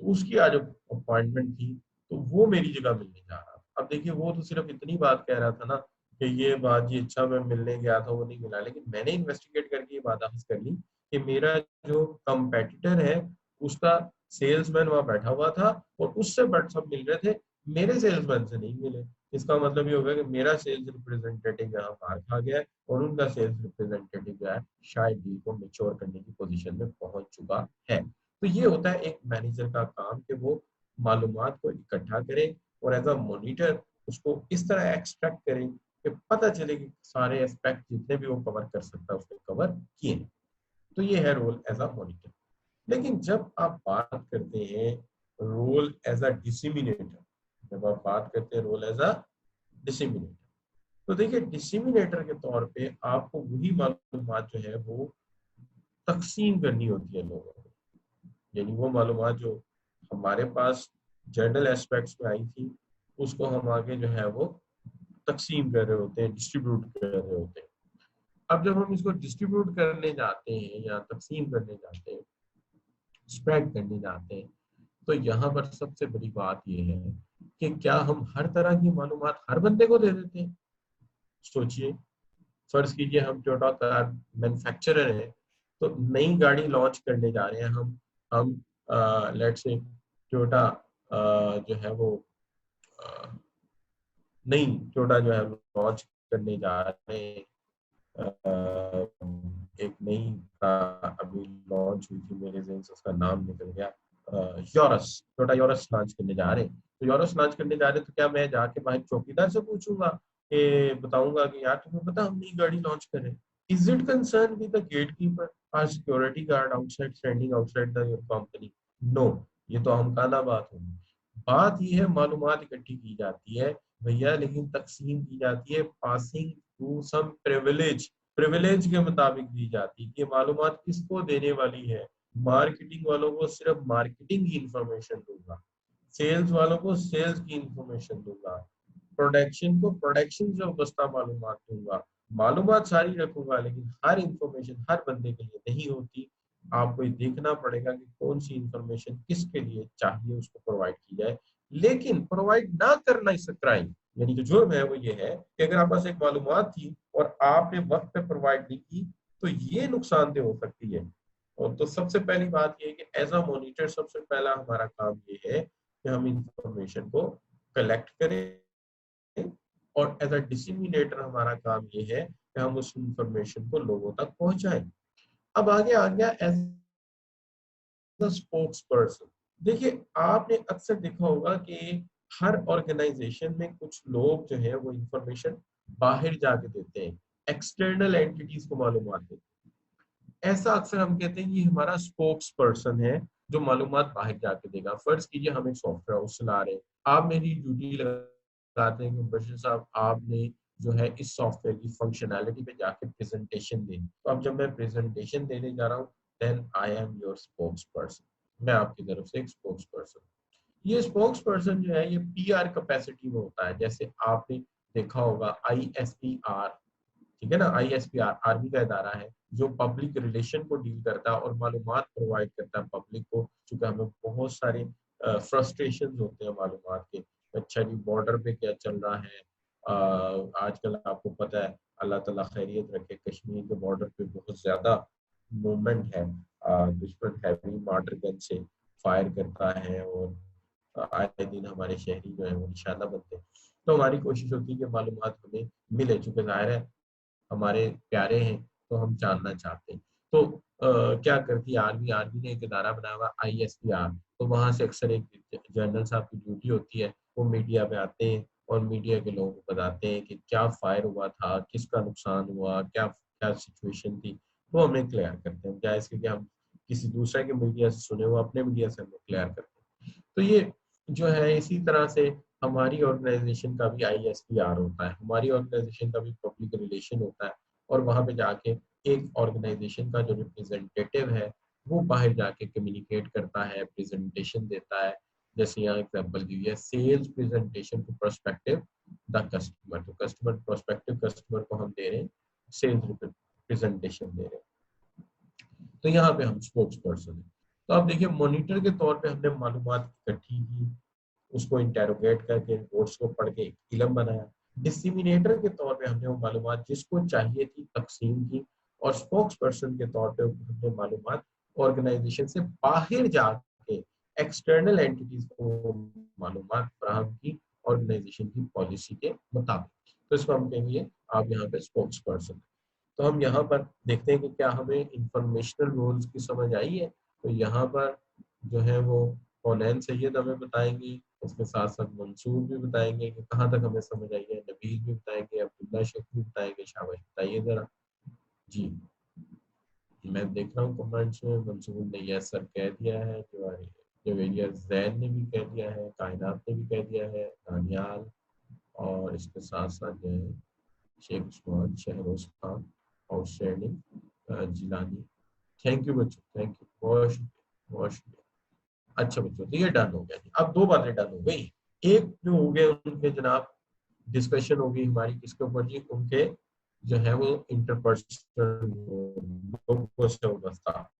तो उसकी आज अपॉइंटमेंट थी, तो वो मेरी जगह मिलने जा रहा था। अब देखिए वो तो सिर्फ इतनी बात कह रहा था ना, कि ये बात, ये अच्छा मैं मिलने गया था वो नहीं मिला, लेकिन मैंने इन्वेस्टिगेट करके ये बात हासिल कर ली कि मेरा जो कंपेटिटर है उसका सेल्समैन वहां बैठा हुआ था और उससे बट सब मिल रहे थे, मेरे सेल्समैन से नहीं मिले। इसका मतलब ये होगा कि मेरा सेल्स रिप्रेजेंटेटिव यहाँ मार खा गया है और उनका सेल्स रिप्रेजेंटेटिव जो है शायद डील को मेच्योर करने की पोजीशन में पहुंच चुका है। तो ये होता है एक मैनेजर का काम कि वो मालूमात को इकट्ठा करे और एज अ मॉनिटर उसको इस तरह एक्सट्रैक्ट करे कि पता चले कि सारे एस्पेक्ट जितने भी वो कवर कर सकता है उसने कवर किए। तो ये है रोल एज अ मॉनिटर। लेकिन जब आप बात करते हैं रोल एज अ डिसिमिनेटर, जब आप बात करते हैं रोल एज अ डिसिमिनेटर, तो देखिए डिसिमिनेटर के तौर पे आपको वही मालूमात जो है वो तकसीम करनी होती है लोगों को। यानी वो मालूमात जो हमारे पास जनरल एस्पेक्ट्स में आई थी उसको हम आगे जो है वो तकसीम कर रहे होते हैं, डिस्ट्रीब्यूट कर रहे होते हैं। अब जब हम इसको डिस्ट्रीब्यूट करने जाते हैं या तकसीम करने जाते हैं, स्प्रेड करने जाते हैं, तो यहाँ पर सबसे बड़ी बात यह है कि क्या हम हर तरह की मालूमात हर बंदे को दे देते हैं। सोचिए, फर्ज कीजिए हम टोयोटा कार मैन्युफैक्चरर है, तो नई गाड़ी लॉन्च करने जा रहे हैं हम लेट्स से टोयोटा जो है वो नई टोयोटा जो है लॉन्च करने जा रहे हैं। एक नई अभी लॉन्च हुई थी, मेरे ज़हन से उसका नाम निकल गया, योरस, टोयोटा योरस लॉन्च करने जा रहे हैं। तो योरस लॉन्च करने जा रहे हैं तो क्या मैं जाके बाहर चौकीदार से पूछूंगा कि बताऊंगा कि यार तुम्हें पता हम नई गाड़ी लॉन्च कर रहे हैं? Is it concern with the gatekeeper और security guard outside standing outside the company? No, ये तो हम काना बात होगी। बात ये है मालूमात इकट्ठी की जाती है भैया, लेकिन तकसीम की जाती है पासिंग थ्रू सम प्रिविलेज के मुताबिक दी जाती है कि मालूमात किसको देने वाली है। मार्केटिंग वालों को सिर्फ मार्केटिंग की इंफॉर्मेशन दूंगा, सेल्स वालों को सेल्स की इंफॉर्मेशन दूंगा, प्रोडक्शन को प्रोडक्शन से वाबस्ता मालूमात दूंगा। मालूमात सारी रखूंगा लेकिन हर इंफॉर्मेशन हर बंदे के लिए नहीं होती। आपको ये देखना पड़ेगा कि कौन सी इंफॉर्मेशन किसके लिए चाहिए उसको प्रोवाइड की जाए। लेकिन प्रोवाइड ना करना इस क्राइम, यानी जो जुर्म है वो ये है कि अगर आपके पास एक मालूमात थी और आपने वक्त पे प्रोवाइड नहीं की तो ये नुकसानदेह हो सकती है। और तो सबसे पहली बात ये है कि एज अ मॉनिटर सबसे पहला हमारा काम ये है कि हम इंफॉर्मेशन को कलेक्ट करें और एज अ डिसिमिनेटर हमारा काम ये है कि हम उस इंफॉर्मेशन को लोगों तक पहुंचाएं। अब आगे आ गया एज अ स्पोक्स पर्सन। देखिए आपने अक्सर देखा होगा कि हर ऑर्गेनाइजेशन में कुछ लोग जो है वो इंफॉर्मेशन बाहर जाके देते हैं, एक्सटर्नल एंटिटीज को मालूमात देते हैं। ऐसा अक्सर हम कहते हैं ये हमारा स्पोक्स पर्सन है जो मालूमात बाहर जाके देगा। फर्ज कीजिए हम एक सॉफ्टवेयर हाउस चला रहे हैं, आप मेरी ड्यूटी लगाते हैं कि बशीर साहब आपने जो है इस सॉफ्टवेयर की फंक्शनैलिटी पे जाके प्रेजेंटेशन देनी। तो अब जब मैं प्रेजेंटेशन देने जा रहा हूँ then I am your spokesperson, मैं आपकी तरफ से एक स्पोक्स पर्सन। ये स्पोक्स पर्सन जो है ये पीआर कैपेसिटी में होता है। जैसे आपने देखा होगा आईएसपीआर, ठीक है ना, आईएसपीआर आर्मी का इदारा है जो पब्लिक रिलेशन को डील करता है और मालूमात प्रोवाइड करता है पब्लिक को, चूंकि हमें बहुत सारे फ्रस्ट्रेशन होते हैं मालूमात के। अच्छा जी बॉर्डर पे क्या चल रहा है, आजकल आपको पता है, अल्लाह ताला खैरियत रखे, कश्मीर के बॉर्डर पे बहुत ज्यादा मूवमेंट है, दुश्मन हैवी मार्टर गन से फायर करता है और आए दिन हमारे शहरी जो है वो निशाना बनते हैं। तो हमारी कोशिश होती है कि मालूमात हमें मिले, चूंकि जाहिर है हमारे प्यारे हैं तो हम जानना चाहते हैं। तो क्या करती है आर्मी, आर्मी ने एक इदारा बनाया हुआ आईएसपीआर, तो वहां से अक्सर एक जनरल साहब की ड्यूटी होती है, वो मीडिया पे आते हैं और मीडिया के लोगों को बताते हैं कि क्या फायर हुआ था, किसका नुकसान हुआ, क्या क्या सिचुएशन थी। वो हमें क्लियर करते हैं, क्या इसके कि हम किसी दूसरे के मीडिया से सुने हुए अपने मीडिया से हमें क्लियर करते हैं। तो ये जो है इसी तरह से हमारी ऑर्गेनाइजेशन का भी आईएसपीआर होता है, हमारी ऑर्गेनाइजेशन का भी पब्लिक रिलेशन होता है। और वहां पे जाके एक ऑर्गेनाइजेशन का जो रिप्रेजेंटेटिव है वो बाहर जाके कम्युनिकेट करता है, प्रेजेंटेशन देता है। जैसे यहाँ एग्जांपल दी है sales presentation to prospective the customer, तो कस्टमर प्रोस्पेक्टिव कस्टमर को हम दे रहे हैं सेल्स प्रेजेंटेशन दे रहे हैं। तो यहाँ पे हम स्पोक्स पर्सन है। तो आप देखिए मॉनिटर के तौर पे हमने मालूमात इकट्ठी की, उसको इंटेरोगेट करके रिपोर्ट्स को पढ़ के एक इलम बनाया। डिसिमिनेटर के तौर पे हमने वो मालूमात जिसको चाहिए थी तकसीम की, और स्पोक्स पर्सन के तौर पे हमने मालूमात ऑर्गेनाइजेशन से बाहर जाके एक्सटर्नल एंटिटीज को मालूमात फराहम की ऑर्गेनाइजेशन की पॉलिसी के मुताबिक। तो इसको हम कहेंगे आप यहाँ पे स्पोक्स पर्सन। तो हम यहाँ पर देखते हैं कि क्या हमें इंफॉर्मेशनल रोल्स की समझ आई है। तो यहाँ पर जो है वो कौनैन सैयद हमें बताएंगे, उसके साथ साथ मंसूर भी बताएंगे कि कहाँ तक हमें समझ आई है, नबील भी बताएंगे, अब्दुल्ला शेख भी बताएंगे। शाबाश, बताइए जरा। जी, मैं देख रहा हूँ कमेंट्स में मंसूर ने यस सर कह दिया है, जवेरिया जैन ने भी कह दिया है, कायनात ने भी कह दिया है, दानियाल, और इसके साथ साथ जो है Sheikh Usman, Shahroz Khan, outstanding, Jilani. Thank you बच्चों, थैंक यू, बहुत शुक्रिया, बहुत शुक्रिया। अच्छा बच्चों, तो ये डन हो गया जी। अब दो बातें डन हो गई। एक जो हो गए उनके जनाब डिस्कशन होगी हमारी किसके ऊपर जी, उनके जो है वो इंटरपर्सनल लोगों से वाबस्ता,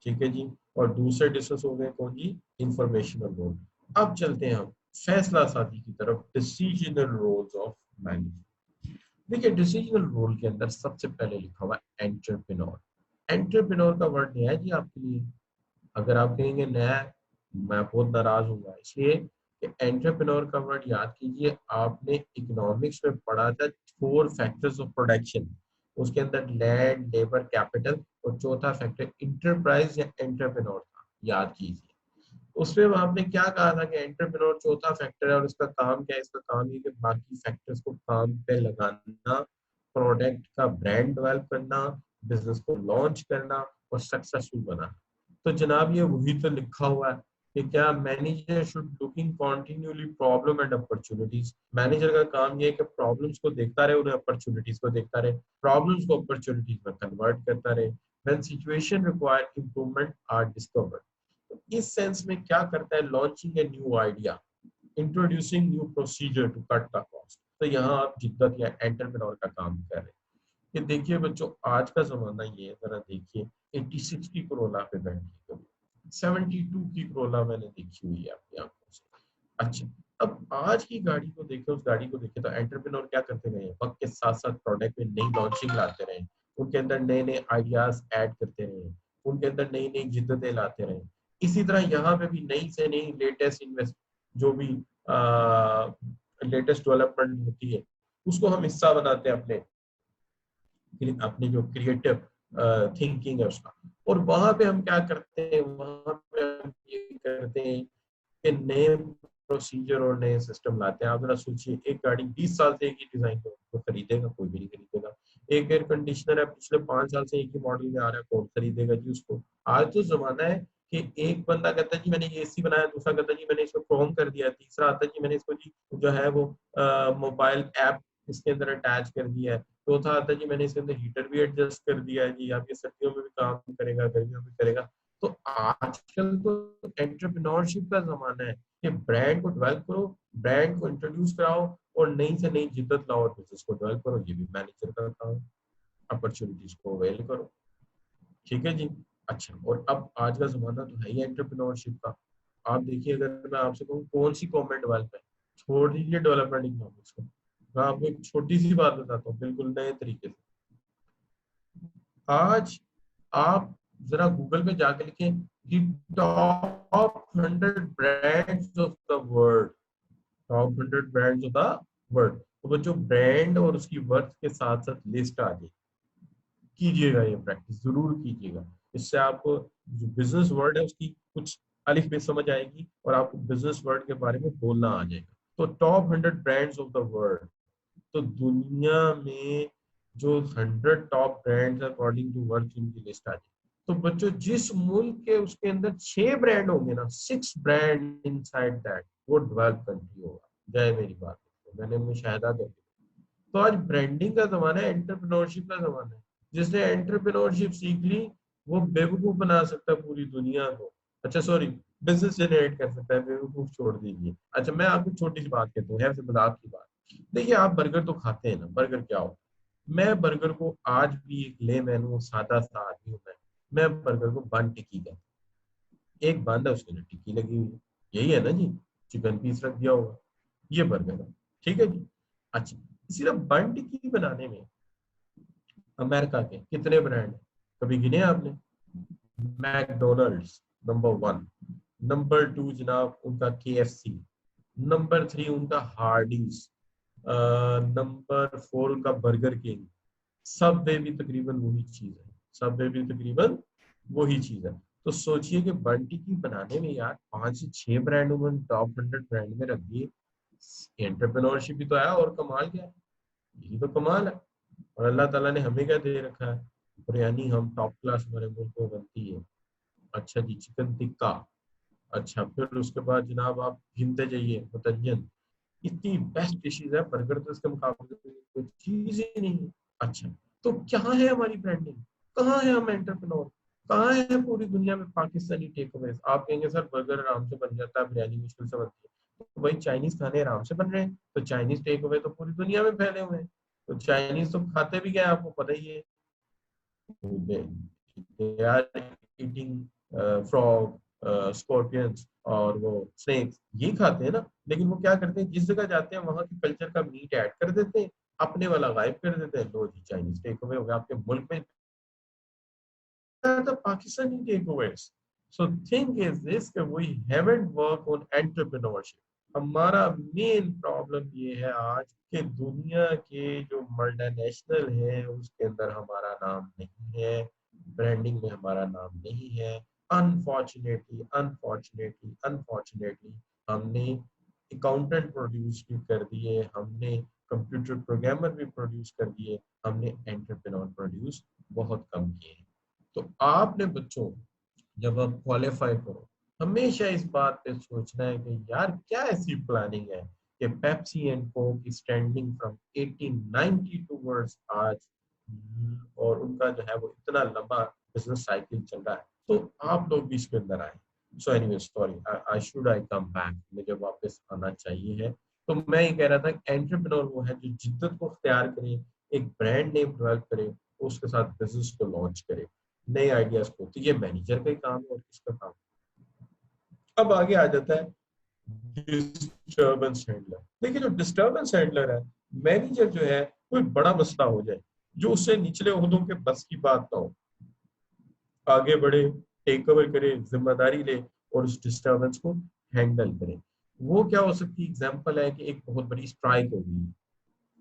ठीक है जी। और दूसरे डिस्कस हो गए कौन जी, इंफॉर्मेशनल रोल। अब चलते हैं हम फैसला साजी की तरफ, डिसीजनल रोल्स ऑफ मैनेजर। देखिए डिसीजनल रोल के अंदर सबसे पहले लिखा हुआ एंटरप्रेन्योर। एंटरप्रेन्योर का वर्ड नया है जी आपके लिए। अगर आप कहेंगे नया है, मैं बहुत नाराज हूँ इसलिए कि एंटरप्रेन्योर का वर्ड याद कीजिए, आपने इकोनॉमिक्स में पढ़ा था 4 फैक्टर्स ऑफ प्रोडक्शन। उसके अंदर लैंड, लेबर, कैपिटल, और चौथा फैक्टर इंटरप्राइज या एंटरप्रेन्योर था, याद कीजिए। उसमें आपने क्या कहा था कि एंटरप्रेन्योर चौथा फैक्टर है और इसका काम क्या है, इसका काम ये कि बाकी फैक्टर्स को काम पे लगाना, प्रोडक्ट का ब्रांड डेवलप करना, बिजनेस को लॉन्च करना और सक्सेसफुल बनाना। तो जनाब ये वही तो लिखा हुआ है कि क्या manager should looking continuously problem and opportunities. Manager का काम ये है कि प्रॉब्लम्स को देखता रहे, उन्हें अपॉर्चुनिटीज को देखता रहे, प्रॉब्लम्स को अपॉर्चुनिटीज में कन्वर्ट करता रहे। When situation require improvement are discovered. तो इस सेंस में क्या करता है, launching a new idea, introducing new procedure to cut the cost. तो यहाँ आप जिद्दत या एंटरप्रेन्योर का काम कर रहे हैं। ये देखिए बच्चों, आज का जमाना ये है, जरा देखिए 86 की कोरोला पे बैठी है, 72 की कोरोला मैंने देखी हुई है अपनी आंखों से। अच्छा, अब आज की गाड़ी को देखे, उस गाड़ी को देखे, तो एंटरप्रेन्योर क्या करते रहे, वक्त के साथ साथ प्रोडक्ट में नई लॉन्चिंग लाते रहे, उनके अंदर नए नए आइडियाज ऐड करते रहे, उनके अंदर नई नई जिद्दतें लाते रहे। इसी तरह यहाँ पे भी नई से नई लेटेस्ट इन्वेस्ट, जो भी लेटेस्ट डेवलपमेंट होती है, उसको हम हिस्सा बनाते हैं अपने अपनी जो क्रिएटिव थिंकिंग है उसका। और वहां पे हम क्या करते हैं, वहां पे हम ये करते हैं कि नए प्रोसीजर और नए सिस्टम लाते हैं। आप जरा सोचिए, एक गाड़ी 20 साल से एक ही डिजाइन को खरीदेगा, कोई भी नहीं खरीदेगा। एक एयर कंडीशनर है, पिछले 5 साल से एक ही मॉडल में आ रहा है, कौन खरीदेगा जी उसको। आज तो जमाना है कि एक बंदा कहता है जी मैंने एसी बनाया, दूसरा कहता है जी मैंने इसको क्रोम कर दिया, तीसरा आता है जी मैंने इसको जी जो है वो मोबाइल ऐप इसके अंदर अटैच कर दिया है, चौथा आता है जी मैंने इसके अंदर हीटर भी एडजस्ट कर दिया है जी, आप ये सर्दियों में भी काम करेगा, गर्मियों में करेगा। तो आजकल तो एंटरप्रेन्योरशिप का जमाना है कि ब्रांड को डेवलप करो, ब्रांड को इंट्रोड्यूस कराओ, और नई से नई जिद्दत लाओ और बिजनेस को डेवलप करो। ये भी मैनेजर का काम, अपॉर्चुनिटीज को अवेल करो, ठीक है जी। अच्छा, और अब आज का जमाना तो है ही एंटरप्रेन्योरशिप का। आप देखिए, अगर मैं आपसे कहूँ कौन सी गवर्नमेंट डेवलप है, छोड़ दीजिए डेवलपमेंट इकोनॉमिक्स को, मैं आपको एक छोटी सी बात बताता हूँ बिल्कुल नए तरीके से। आज आप जरा गूगल में जाके लिखें दी top 100 brands of the world, top 100 brands of the world. तो बच्चों, ब्रांड और उसकी वर्थ के साथ साथ लिस्ट आ जाए, कीजिएगा, ये प्रैक्टिस जरूर कीजिएगा। इससे आपको जो बिजनेस वर्ड है उसकी कुछ अलिफ बे समझ आएगी और आपको बिजनेस वर्ड के बारे में बोलना आ जाएगा। तो top 100 brands of the world, तो दुनिया में जो 100 top brands according to worth, उनकी लिस्ट आ जाए। तो बच्चों, जिस मुल्क के उसके अंदर 6 ब्रांड होंगे ना, 6 ब्रांड इनसाइड दैट, वो डेवलप कंट्री होगा। जय मेरी बात, मैंने मुशाहिदा कर लिया। तो आज ब्रांडिंग का जमाना है, एंटरप्रेन्योरशिप का जमाना है। जिसने एंटरप्रेन्योरशिप सीख ली, वो बेवकूफ बना सकता है पूरी दुनिया को। अच्छा सॉरी, बिजनेस जनरेट कर सकता है, बेवकूफ छोड़ दीजिए। अच्छा, मैं आपको छोटी सी बात कहता हूँ, है मजाक की बात। देखिए, आप बर्गर तो खाते हैं ना, बर्गर क्या हो, मैं बर्गर को आज भी एक लेमैन हूँ, सादा सा आदमी हूँ मैं बर्गर को बन टिक्की कहता हूँ। एक बंद है, उसके अंदर टिक्की लगी हुई है, यही है ना जी, चिकन पीस रख दिया होगा, ये बर्गर है। ठीक है जी। अच्छा, सिर्फ बन टिक्की बनाने में अमेरिका के कितने ब्रांड हैं, कभी गिने आपने? मैकडोनल्ड्स नंबर 1, नंबर 2 जनाब उनका KFC, नंबर 3 उनका हार्डीज, नंबर 4 उनका बर्गर किंग, सबवे भी तकरीबन वही चीज है, सबवे भी तकरीबन वही चीज है। तो सोचिए कि बंटी की बनाने में यार 5 से 6 ब्रांड उन्होंने टॉप 100 ब्रांड में रख दिए। एंटरप्रेन्योरशिप भी तो आया, और कमाल क्या है, यही तो कमाल है। और अल्लाह ताला ने हमें क्या दे रखा है, बिरयानी हम टॉप क्लास हमारे मुल्क में बनती है। अच्छा जी, चिकन टिक्का, अच्छा फिर उसके बाद जनाब आप गिनते जाइए मुतय्यन, इतनी बेस्ट डिशेज है, बर्गर तो इसके मुकाबले में कोई चीज ही नहीं है। अच्छा, तो क्या है हमारी ब्रांडिंग, कहाँ है हम एंटरप्रेन्योर, कहाँ है पूरी दुनिया में पाकिस्तानी टेक अवे? आप कहेंगे सर बर्गर आराम से बन जाता है, बिरयानी मुश्किल से बनती है, तो भाई चाइनीज खाने आराम से बन रहे हैं, तो चाइनीज टेक अवे तो पूरी दुनिया में फैले हुए हैं। तो चाइनीज तो खाते भी क्या है, आपको पता ही है, they are eating frog, scorpions और वो snakes, ये खाते हैं ना। लेकिन वो क्या करते हैं, जिस जगह जाते हैं वहां के कल्चर का मीट ऐड कर देते हैं, अपने वाला गायब कर देते हैं। लो जी, चाइनीज टेक अवे हो गया आपके मुल्क में, the Pakistani takeaways. So thing is this कि we haven't worked on entrepreneurship. हमारा मेन प्रॉब्लम ये है आज कि दुनिया के जो मल्टीनेशनल है उसके अंदर हमारा नाम नहीं है, ब्रांडिंग में हमारा नाम नहीं है। अनफॉर्चुनेटली अनफॉर्चुनेटली अनफॉर्चुनेटली हमने अकाउंटेंट प्रोड्यूस भी कर दिए, हमने कंप्यूटर प्रोग्रामर भी प्रोड्यूस कर दिए, हमने एंटरप्रेन्योर प्रोड्यूस बहुत कम किए। तो आपने बच्चों जब आप क्वालिफाई करो, हमेशा इस बात पे सोचना है कि यार क्या ऐसी प्लानिंग है कि Pepsi and Coke standing from 1890 towards आज, और उनका जो है वो इतना लंबा बिजनेस साइकिल चल रहा है, तो आप लोग भी इसके अंदर आए। सो एनीवे सॉरी, आई कम बैक, मुझे वापस आना चाहिए है। तो मैं ये कह रहा था कि एंटरप्रेन्योर वो है जो जिद्दत को अख्तियार करे, एक ब्रांड नेम डेवलप करे, उसके साथ बिजनेस को लॉन्च करे, नए आइडियाज को। तो ये मैनेजर का ही काम है, और किसका काम? अब आगे आ जाता है डिस्टर्बेंस हैंडलर। देखिए जो डिस्टर्बेंस हैंडलर है, मैनेजर जो है, कोई बड़ा मसला हो जाए जो उससे निचले ओहदों के बस की बात ना हो, आगे बढ़े, टेक ओवर करे, जिम्मेदारी ले और उस डिस्टर्बेंस को हैंडल करे। वो क्या हो सकती है, एग्जांपल है कि एक बहुत बड़ी स्ट्राइक हो गई,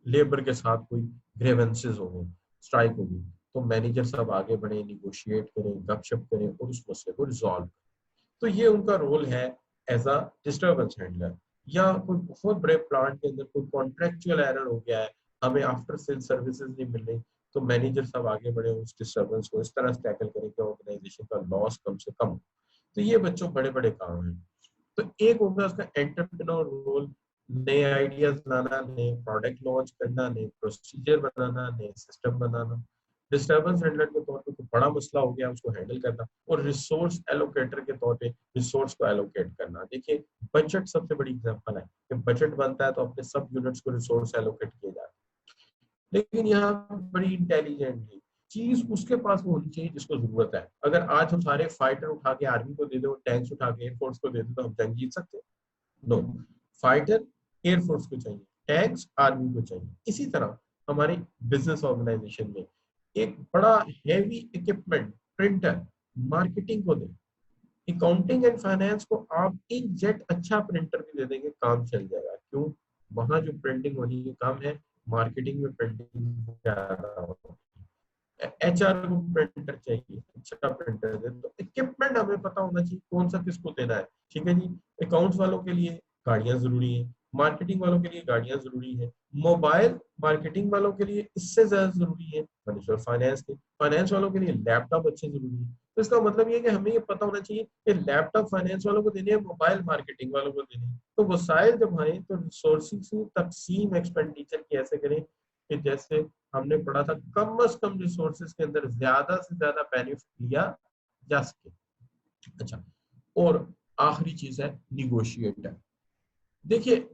लेबर के साथ कोई ग्रेवेंसेस हो गए, स्ट्राइक हो गई, तो मैनेजर साहब आगे बढ़े, निगोशिएट करें, गपशप करें और उस मसले को रिजॉल्व करें। तो ये उनका रोल है एज अ डिस्टर्बेंस हैंडलर। या कोई बहुत बड़े प्लांट के अंदर कोई कॉन्ट्रेक्चुअल एरर हो गया है, हमें आफ्टर सेल सर्विसेज नहीं मिल रही, तो मैनेजर साहब आगे बढ़े, उस डिस्टर्बेंस को इस तरह से टैकल करें कि ऑर्गेनाइजेशन का लॉस कम से कम हो। तो ये बच्चों बड़े बड़े काम हैं। तो एक होगा उसका एंटरप्रेन्योर रोल, नए आइडियाज लाना, नए प्रोडक्ट लॉन्च करना, नए प्रोसीजर बनाना, नए सिस्टम बनाना। डिस्टर्बेंस हैंडलर के तौर पे कोई बड़ा मसला हो गया उसको हैंडल करना, और रिसोर्स एलोकेटर के तौर पे रिसोर्स को एलोकेट करना। देखिए बजट सबसे बड़ी एग्जांपल है कि बजट बनता है तो अपने सब यूनिट्स को रिसोर्स एलोकेट किए जाते हैं, लेकिन यहाँ बड़ी इंटेलिजेंटली चीज उसके पास वो होनी चाहिए जिसको जरूरत है। अगर आज हम सारे फाइटर उठा के आर्मी को दे दो, टैंक्स उठा के एयरफोर्स को दे दो, तो हम जंग जीत सकते हैं? नो। फाइटर एयरफोर्स को चाहिए, टैंक्स आर्मी को चाहिए। इसी तरह हमारे बिजनेस ऑर्गेनाइजेशन में एक बड़ा हैवी इक्विपमेंट प्रिंटर मार्केटिंग को दे। अकाउंटिंग एंड फाइनेंस को आप एक जेट अच्छा प्रिंटर भी दे देंगे, काम चल जाएगा। क्यों? वहां जो प्रिंटिंग होनी है काम है, मार्केटिंग में प्रिंटिंग ज्यादा होती है। HR को प्रिंटर चाहिए, अच्छा प्रिंटर दे, तो इक्विपमेंट हमें पता होना चाहिए कौन सा किसको देना है। ठीक है जी। अकाउंट्स वालों के लिए गाड़ियां जरूरी है, मार्केटिंग वालों के लिए गाड़ियां जरूरी है, मोबाइल मार्केटिंग वालों के लिए इससे ज्यादा जरूरी है, फाइनेंस वालों के लिए लैपटॉप अच्छे जरूरी है। तो इसका मतलब ये है कि हमें ये पता होना चाहिए कि लैपटॉप फाइनेंस वालों को देने हैं, मोबाइल मार्केटिंग वालों को देने हैं। तो वसाइल जब आए तो रिसोर्सेज की तकसीम एक्सपेंडिचर की ऐसे करें कि जैसे हमने पढ़ा था, कम से कम रिसोर्सेज के अंदर ज्यादा से ज्यादा बेनिफिट लिया जा सके। अच्छा, और आखिरी चीज है निगोशिएटर। देखिए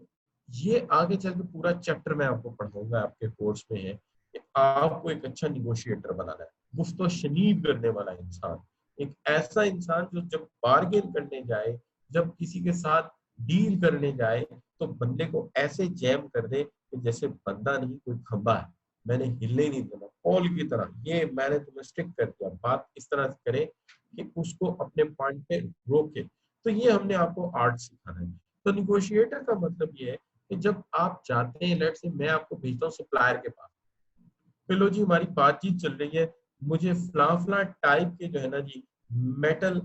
ये आगे चल के पूरा चैप्टर मैं आपको पढ़ाऊंगा, आपके कोर्स में है कि आपको एक अच्छा निगोशिएटर बनाना है, गुफ्तो शनीद करने वाला इंसान, एक ऐसा इंसान जो जब बार्गेन करने जाए, जब किसी के साथ डील करने जाए, तो बंदे को ऐसे जैम कर दे कि जैसे बंदा नहीं कोई खंबा है, मैंने हिले नहीं देना, पॉल की तरह, ये मैंने तुम्हें स्ट्रिक्ट कर दिया। बात इस तरह से करे कि उसको अपने पॉइंट पे रोके। तो ये हमने आपको आर्ट सिखाना है। तो निगोशिएटर का मतलब ये है कि जब आप जाते हैं, लेट से मैं आपको भेजता हूँ सप्लायर के पास, लो जी हमारी बातचीत चल रही है, मुझे फला फला टाइप के जो है ना जी मेटल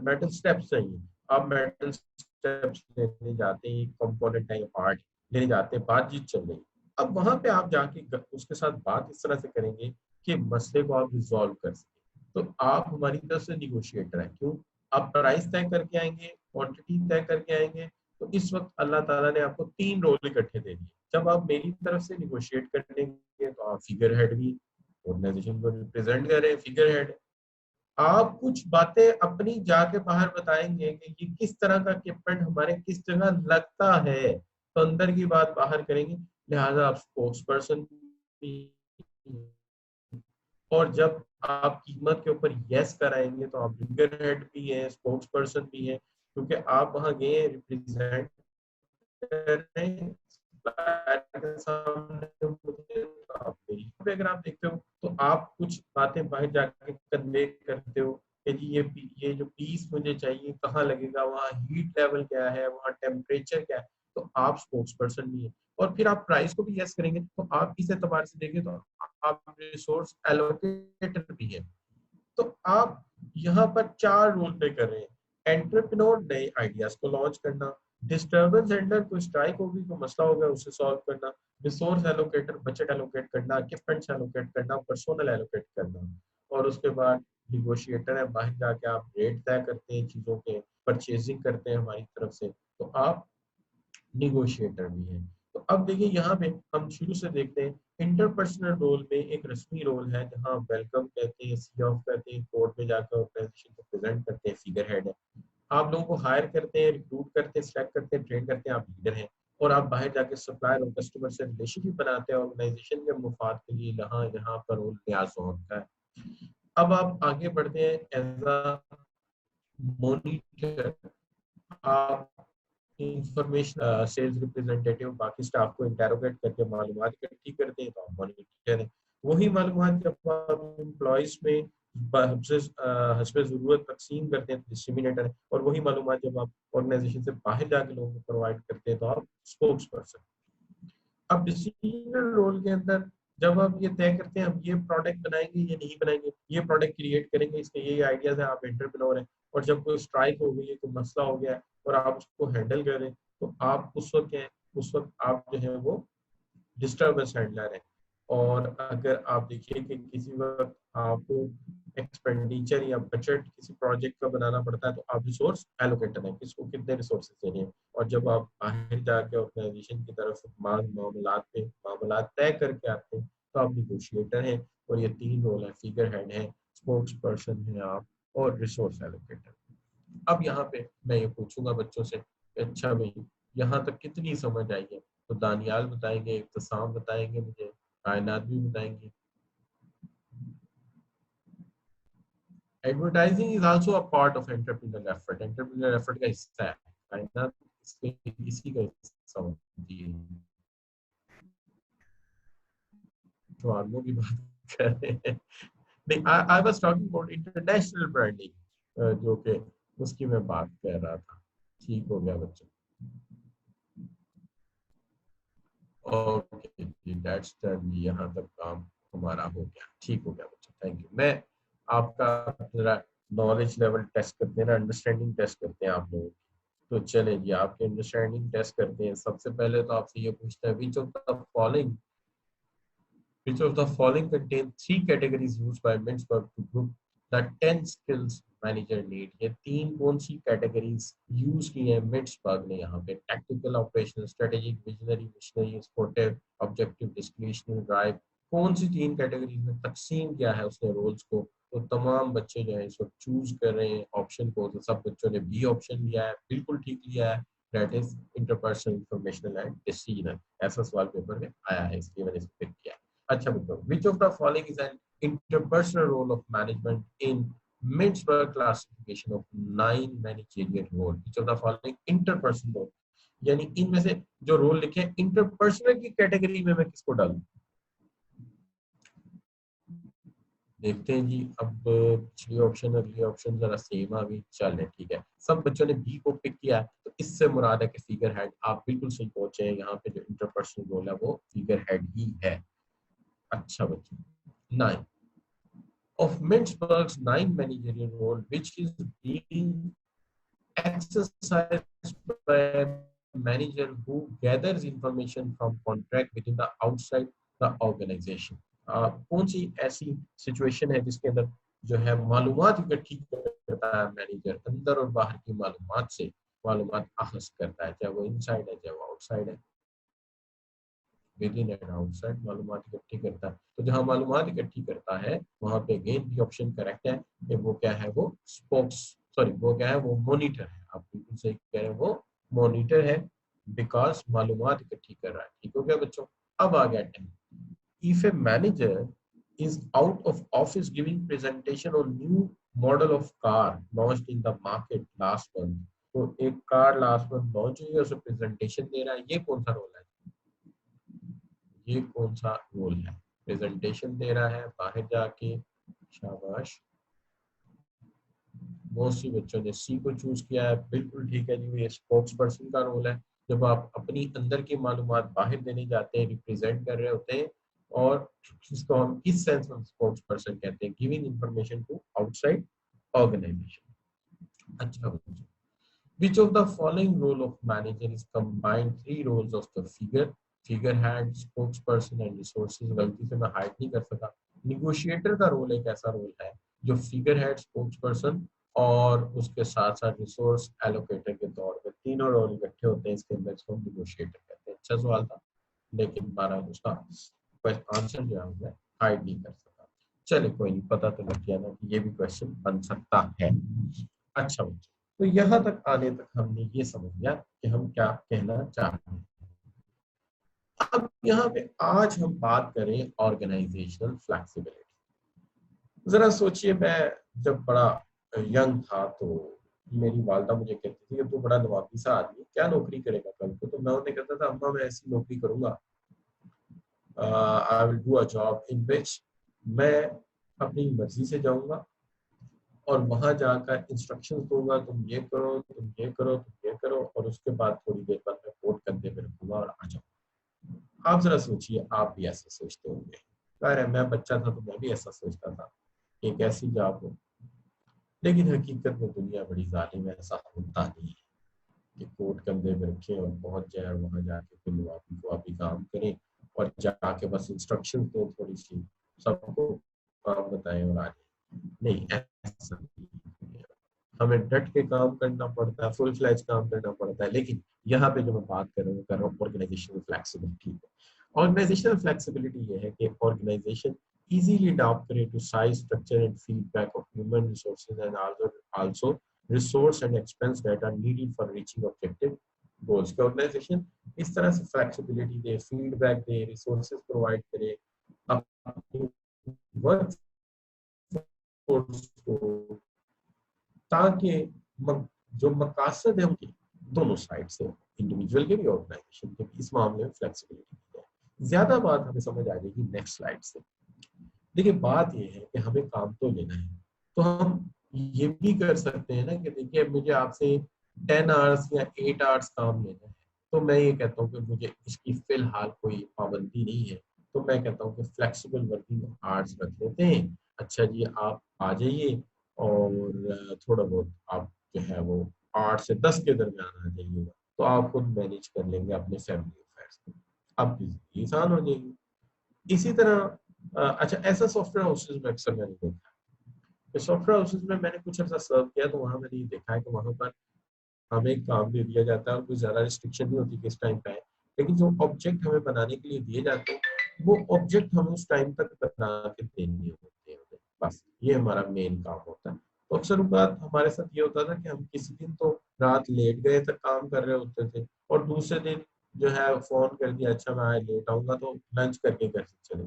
मेटल स्टेप्स चाहिए। आप मेटल स्टेप्स लेने जाते हैं, कंपोनेंट है पार्ट लेने जाते हैं, बातचीत चल रही है। अब वहां पे आप जाके उसके साथ बात इस तरह से करेंगे कि मसले को आप रिजॉल्व कर सकें। तो आप हमारी तरफ से निगोशिएटर हैं। क्यों? आप प्राइस तय करके आएंगे, क्वांटिटी तय करके आएंगे। तो इस वक्त अल्लाह ताला ने आपको 3 रोल इकट्ठे दे दिए। जब आप मेरी तरफ से निगोशिएट करेंगे तो आप फिगर हेड भी, ऑर्गेनाइजेशन को रिप्रेजेंट कर रहे हैं, फिगर हेड। आप कुछ बातें अपनी जाके बाहर बताएंगे कि ये किस तरह का इक्विपमेंट हमारे किस जगह लगता है, तो अंदर की बात बाहर करेंगे। लिहाजा आप स्पोक्स पर्सन भी, और जब आप कीमत के ऊपर यस कराएंगे तो आप फिगर हेड भी हैं, स्पोक्स पर्सन भी हैं, क्योंकि आप वहां गए रिप्रेजेंट करें के सामने मुझे। तो आप मेरी पे अगर आप देखते हो तो आप कुछ बातें बाहर जाके कन्वे करते हो कि जी ये जो पीस मुझे चाहिए कहाँ लगेगा, वहाँ हीट लेवल क्या है, वहाँ टेम्परेचर क्या है। तो आप स्पोक्स पर्सन भी है। और फिर आप प्राइस को भी यस करेंगे। तो आप इस एतबार से देखें तो आप रिसोर्स एलोकेटर भी है। तो आप यहाँ पर 4 रोल प्ले कर रहे हैं। एंटरप्रेन्योर नए आइडियाज को लॉन्च करना, डिस्टर्बेंस हैंडलर कोई स्ट्राइक होगी, कोई मसला होगा उसे सॉल्व करना, रिसोर्स एलोकेटर बजट एलोकेट करना, इक्विपमेंट्स एलोकेट करना, पर्सोनल एलोकेट करना, और उसके बाद निगोशिएटर है, बाहर जाके आप रेट तय करते हैं, चीजों के परचेजिंग करते हैं हमारी तरफ से। तो आप निगोशिएटर भी है। तो अब देखिए यहाँ पे हम शुरू से देखते हैं। इंटरपर्सनल रोल में एक रस्मी रोल है जहाँ वेलकम कहते हैं, सी ऑफ कहते हैं, कोर्ट में जाकर ऑर्गेनाइजेशन को प्रेजेंट करते हैं, फिगर हेड है। आप लोगों को हायर करते हैं, रिक्रूट करते हैं, सिलेक्ट करते हैं, ट्रेन करते हैं, आप लीडर हैं। और आप बाहर जाके सप्लायर और कस्टमर से रिलेशनशिप बनाते हैं ऑर्गेनाइजेशन के मुफाद के लिए, यहाँ यहाँ पर रोल लिहाज होता है। अब आप आगे बढ़ते हैं एज अ मोनिटर। आप इंफॉर्मेशन सेल्स रिप्रेजेंटेटिव बाकी स्टाफ को इंटेरोगेट करके मालूमात इकट्ठी करते हैं, तो आप मॉनिटर हैं। वही मालूमात जब आप एम्प्लॉयज में हस्ब जरूरत तकसीम करते हैं तो डिस्ट्रीमिनेटर है। और वही मालूमात जब आप ऑर्गेनाइजेशन से बाहर जाके लोगों को प्रोवाइड करते हैं तो आप स्पोक्स पर्सन। अब डिसीजनल रोल के अंदर जब आप ये तय करते हैं हम ये प्रोडक्ट बनाएंगे या नहीं बनाएंगे, ये प्रोडक्ट क्रिएट करेंगे, इसके ये आइडियाज है, आप एंटरप्रेन्योर हैं। और जब कोई स्ट्राइक हो गई है, कोई मसला हो गया है और आप उसको हैंडल करें, तो आप उस वक्त क्या है, उस वक्त आप जो है वो डिस्टर्बेंस हैंडलर है। और अगर आप देखिए कि किसी वक्त आपको एक्सपेंडिचर या बजट किसी प्रोजेक्ट का बनाना पड़ता है, तो आप रिसोर्स एलोकेटर है, किसको कितने रिसोर्सेज देने हैं। और जब आप बाहर जाके ऑर्गेनाइजेशन की तरफ से मामलात तय करके आते हैं, तो आप निगोशिएटर हैं। और ये 3 रोल है, फिगर हेड है, स्पोक्स पर्सन है आप, और रिसोर्स एलोकेटर। अब यहाँ पे मैं ये पूछूंगा बच्चों से, अच्छा भाई यहाँ तक कितनी समझ आई है? तो दानियाल बताएंगे, इब्तिसाम बताएंगे, मुझे कायनात भी बताएंगे। Advertising is also a part of entrepreneur effort, entrepreneur effort का हिस्सा है। कायनात इसी का हिस्सा होती है। तो आलमों की बात कर रहे हैं। नहीं, I was talking about international branding, जो कि उसकी मैं बात कर रहा था। ठीक हो गया बच्चों? ओके जी, दैट्स डन। यहाँ तक काम हमारा हो गया, ठीक हो गया बच्चों, थैंक यू। मैं आपका जरा नॉलेज लेवल टेस्ट करते हैं ना, अंडरस्टैंडिंग टेस्ट करते हैं आप लोगों की। तो चले जी, आपके अंडरस्टैंडिंग टेस्ट करते हैं। सबसे पहले तो आपसे ये पूछते हैं, which of the following contain 3 categories used by Mintzberg to group the 10 skills manager need? ये 3 कौन सी कैटेगरीज यूज की हैं मिट्सबर्ग ने यहाँ पे? Tactical, operational, strategic, visionary, missionary, sportive, objective, discretionary, drive. कौन सी 3 कैटेगरीज में तकसीम किया है उसने रोल्स को? तो तमाम बच्चे जो है इस वक्त चूज कर रहे हैं ऑप्शन को। तो सब बच्चों ने बी ऑप्शन लिया है, बिल्कुल ठीक लिया है, that is interpersonal, informational and decision. ऐसा सवाल पेपर में आया है, इसलिए मैंने इसे पिक किया। अच्छा बताओ, which of the following is an interpersonal role of management in Mintzberg classification of 9 managerial role? Which of the following interpersonal role? यानी इनमें से जो रोल लिखे हैं इंटरपर्सनल की कैटेगरी में मैं किसको डालूं? देखते हैं जी। अब पिछली ऑप्शन अगली ऑप्शन जरा सेम आ गई, चल है ठीक है। सब बच्चों ने बी को पिक किया है, तो इससे मुराद है कि फिगर हेड। आप बिल्कुल सही पहुंचे हैं, यहाँ पे जो इंटरपर्सनल रोल है वो फिगर हेड ही है। अच्छा बच्चों, 9 of Mintzberg's 9 managerial role, which is being exercised by a manager who gathers information from contract within the outside the organization. कौन सी ऐसी सिचुएशन है जिसके अंदर जो है मालूमात इकट्ठी करता है मैनेजर, अंदर और बाहर की मालूमात से मालूमात अखज़ करता है, चाहे वो इनसाइड है चाहे वो आउटसाइड है। विद इन एंड आउटसाइड मालूमात इकट्ठी करता है। तो जहां मालूमात इकट्ठी करता है वहां पे अगेन भी ऑप्शन करेक्ट है कि वो क्या है, वो स्पोक्स सॉरी वो क्या है, वो मॉनिटर है। आप बिल्कुल सही कह रहे हैं, वो मॉनिटर है, बिकॉज मालूमात इकट्ठी कर रहा है। ठीक हो गया बच्चों। अब आ गया 10। If a manager is out of office giving presentation on new model of car launched in the market last month। तो एक कार लास्ट मंथ लॉन्च हुई है, उसे प्रेजेंटेशन दे रहा है, ये कौन सा रोल है? ये कौन सा रोल है? प्रेजेंटेशन दे रहा है बाहर जाके, शाबाश। बहुत सी बच्चों ने सी को चूज किया है, बिल्कुल ठीक है जी। ये स्पोक्स पर्सन का रोल है, जब आप अपनी अंदर की मालूमात बाहर देने जाते हैं, रिप्रेजेंट कर रहे होते हैं, और इसको हम इस सेंस में स्पोक्स पर्सन कहते हैं, giving information to outside organization. अच्छा बच्चों, which of the following role of manager is combined three roles of the figurehead, spokesperson and resources? गलती से मैं हाइड नहीं कर सका। निगोशिएटर का रोल एक ऐसा रोल है जो फिगर हेड, स्पोक्स पर्सन और उसके साथ साथ रिसोर्स एलोकेटर के तौर पे तीनों रोल इकट्ठे होते हैं इसके अंदर, इसको निगोशिएटर कहते हैं। अच्छा सवाल था, लेकिन हमारा उसका आंसर जो है मैं हाइड नहीं कर सका। चले कोई नहीं, पता तो लग गया ना कि ये भी क्वेश्चन बन सकता है। अच्छा बच्चों, तो यहाँ तक आने तक हमने ये समझ लिया कि हम क्या कहना चाहते हैं। अब यहाँ पे आज हम बात करें ऑर्गेनाइजेशनल फ्लेक्सिबिलिटी। जरा सोचिए, मैं जब बड़ा यंग था तो मेरी वालदा मुझे कहती थी कि तू बड़ा नवाबी सा आदमी, क्या नौकरी करेगा कल को? तो मैं उन्हें कहता था, अम्मा मैं ऐसी नौकरी करूंगा, I will do a job in which मैं अपनी मर्जी से जाऊंगा और वहां जाकर इंस्ट्रक्शंस दूंगा, तुम ये करो तुम ये करो तुम ये करो, और उसके बाद थोड़ी देर बाद मैं कोट कंधे पे रखूंगा और आ जाऊंगा। आप जरा सोचिए, आप भी ऐसा सोचते होंगे। अरे मैं बच्चा था तो मैं भी ऐसा सोचता था कि एक ऐसी जॉब हो, लेकिन हकीकत में दुनिया बड़ी जालिम है, ऐसा होता नहीं है कि कोट कंधे पे रखें और पहुंच जाए और वहां जाके फिर नवाबी को आप काम करें और जाके बस इंस्ट्रक्शन दो थोड़ी सी, सबको काम बताएं और आ जाए। नहीं, ऐसा नहीं है। हमें डट के काम करना पड़ता है, फुल फ्लैज काम करना पड़ता है। लेकिन यहाँ पे जो मैं बात कर रहा हूँ ऑर्गेनाइजेशनल फ्लेक्सिबिलिटी। ऑर्गेनाइजेशनल फ्लेक्सिबिलिटी ये है कि ऑर्गेनाइजेशन easily adapt करे to size, structure and feedback of human resources and also resource and expense that are needed for reaching objective goals। की ऑर्गेनाइजेशन इस तरह से फ्लेक्सिबिलिटी दे, फीडबैक दे, रिसोर्सेज प्रोवाइड करे अपनी वर्क फोर्स को, ताकि जो मकासद है उनकी दोनों साइड से, इंडिविजुअल के भी ऑर्गेनाइजेशन के भी, इस मामले में फ्लेक्सिबिलिटी है। ज्यादा बात हमें समझ आ जाएगी नेक्स्ट स्लाइड से। देखिए बात ये है कि हमें काम तो लेना है, तो हम ये भी कर सकते हैं ना कि देखिए मुझे आपसे 10 आवर्स या 8 आवर्स काम लेना है, तो मैं ये कहता हूँ कि मुझे इसकी फिलहाल कोई पाबंदी नहीं है, तो मैं कहता हूँ कि फ्लेक्सिबल वर्किंग आवर्स रख लेते हैं। अच्छा जी, आप आ जाइए और थोड़ा बहुत आप जो है वो 8 से 10 के दरमियान आ जाइएगा, तो आप खुद मैनेज कर लेंगे अपने फैमिली अफेयर्स को, आपकी जिंदगी आसान हो जाएगी। इसी तरह अच्छा, ऐसा सॉफ्टवेयर हाउसेज में अक्सर मैंने देखा है। सॉफ्टवेयर हाउसेज में मैंने कुछ अर्सा सर्व किया, तो वहां मैंने ये देखा है कि वहां पर हमें काम दे दिया जाता है और कोई ज्यादा रिस्ट्रिक्शन नहीं होती किस टाइम पे है, लेकिन जो ऑब्जेक्ट हमें बनाने के लिए दिए जाते हैं वो ऑब्जेक्ट हमें उस टाइम तक बना के देने होते हैं। बस ये हमारा मेन काम होता है। तो अक्सर बात हमारे साथ ये होता था कि हम किसी दिन तो रात लेट गए तक काम कर रहे होते थे, और दूसरे दिन जो है फोन कर दिया, अच्छा मैं आज लेट आऊंगा तो लंच करके घर से चले।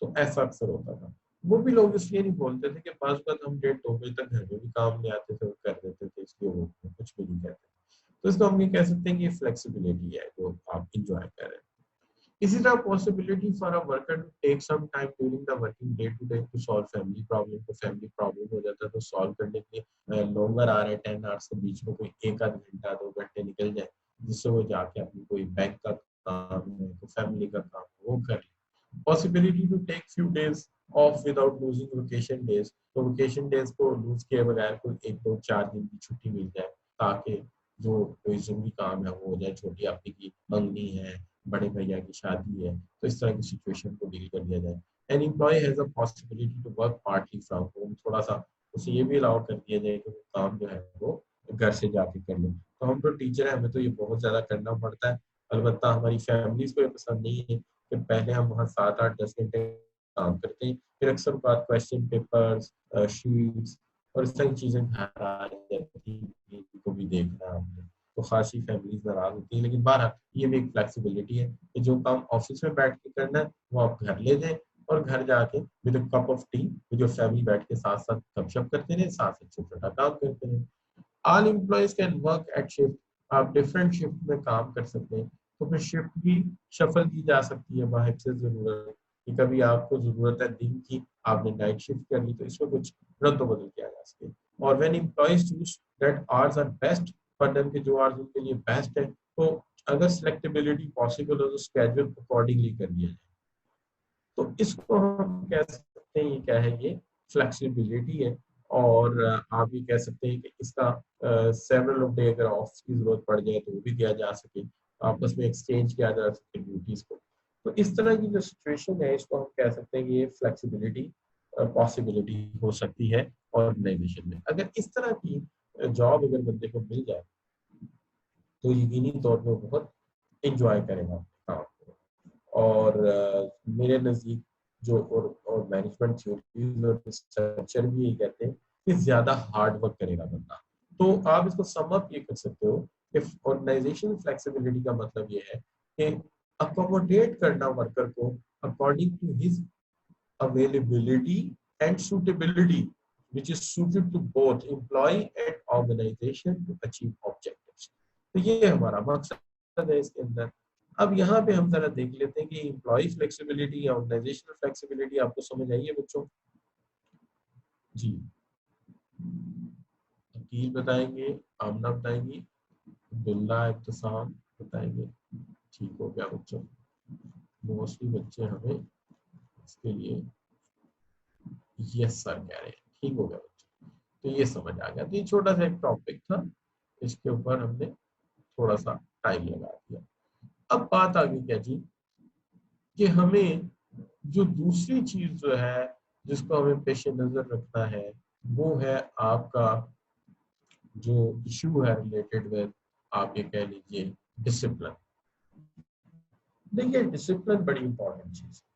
तो ऐसा अक्सर होता था। वो भी लोग इसलिए नहीं बोलते थे कि पाँच बात हम 1:30-2 बजे तक घर में भी काम ले आते थे और कर देते थे, इसलिए वो कुछ भी नहीं कहते। तो इसको हम ये कह सकते हैं कि फ्लेक्सिबिलिटी है जो आप इंजॉय कर रहे हैं। इसी तरह possibility for a worker to take some time during the working day to day to solve family problem, तो फैमिली प्रॉब्लम हो जाता है तो सॉल्व करने के लिए लॉन्गर आ रहा है 10 आवर्स के बीच में कोई एक आध घंटा 2 घंटे निकल जाए, जिससे वो जाके अपनी कोई बैंक का काम है, कोई फैमिली का काम है, वो कर ले। Possibility to take few days off without losing vacation days, तो वेकेशन डेज को लूज किए बगैर कोई 1 2 4 दिन की छुट्टी मिल जाए, ताकि जो कोई जरूरी काम है वो हो जाए, छोटी आपकी की मंगनी है, बड़े भैया की शादी है, तो इस तरह की सिचुएशन को डील कर दिया जाए। An employee has a possibility to work partly from home, थोड़ा सा उसे ये भी अलाउ कर दिया जाए कि वो काम जो है वो घर से जाके कर ले। तो हम तो टीचर हैं, हमें तो ये बहुत ज्यादा करना पड़ता है। अलबत्ता हमारी फैमिलीज को ये पसंद नहीं है कि पहले हम वहाँ 7 8 10 घंटे काम करते हैं, फिर अक्सर बात क्वेश्चन पेपर्स, शीट्स और इस तरह की चीजें घर आ जाती हैं, इनको भी देखना हमने, तो खासी फैमिलीज नाराज होती है। लेकिन बहरहाल ये भी एक फ्लेक्सिबिलिटी है कि जो काम ऑफिस में बैठ के करना है वो आप घर ले जाएं, और घर जाके with a cup of T जो फैमिली बैठ के साथ साथ गपशप करते रहे, साथ साथ छोटा छोटा काम करते रहे। All employees can work at shift, आप डिफरेंट शिफ्ट में काम कर सकते हैं, तो फिर शिफ्ट भी शफल की जा सकती है बाहर से जरूरत है कि कभी आपको जरूरत है दिन की, आपने नाइट शिफ्ट कर ली, तो इसमें कुछ रद्द बदल किया जा सके। और when employees choose that hours are best for them, के जो आवर्स उनके लिए बेस्ट है, तो अगर सिलेक्टेबिलिटी पॉसिबल हो तो स्केड्यूल अकॉर्डिंगली कर दिया जाए। तो इसको हम कह सकते हैं, ये क्या है, ये फ्लेक्सिबिलिटी है। और आप ये कह सकते हैं कि इसका सेवरल ऑफ डे अगर ऑफिस की जरूरत पड़ जाए तो वो भी दिया जा सके, आपस में एक्सचेंज किया जा सके ड्यूटीज को। तो इस तरह की जो सिचुएशन है इसको हम कह सकते हैं कि ये फ्लेक्सिबिलिटी पॉसिबिलिटी हो सकती है ऑर्गेनाइजेशन में। अगर इस तरह की जॉब अगर बंदे को मिल जाए तो यकीनी तौर पर बहुत इंजॉय करेगा काम को। और मेरे नज़दीक जो और मैनेजमेंट थ्योरीज और रिसर्चर भी यही कहते हैं कि ज्यादा हार्ड वर्क करेगा बंदा। तो आप इसको सम अप ये कर सकते हो कि ऑर्गेनाइजेशन फ्लेक्सिबिलिटी का मतलब ये है कि अकोमोडेट करना वर्कर को according to his availability and suitability which is suited to both employee and organization to achieve objectives। तो ये हमारा मकसद है इसके अंदर। अब यहाँ पे हम जरा देख लेते हैं कि एम्प्लॉय फ्लेक्सिबिलिटी या ऑर्गेनाइजेशनल फ्लेक्सिबिलिटी आपको समझ आई है बच्चों? जी, अकील बताएंगे, आमना बताएंगी, अब्दुल्ला, इब्तिसाम बताएंगे। ठीक हो गया बच्चों, मोस्टली बच्चे हमें इसके लिए यस सर कह रहे हैं। ठीक हो गया बच्चों, तो ये समझ आ गया। तो ये छोटा सा एक टॉपिक था, इसके ऊपर हमने थोड़ा सा टाइम लगा दिया। अब बात आ गई क्या जी, कि हमें जो दूसरी चीज जो है जिसको हमें पेश नजर रखना है वो है आपका जो इशू है रिलेटेड विद, आप ये कह लीजिए डिसिप्लिन। देखिए डिसिप्लिन बड़ी इंपॉर्टेंट चीज है।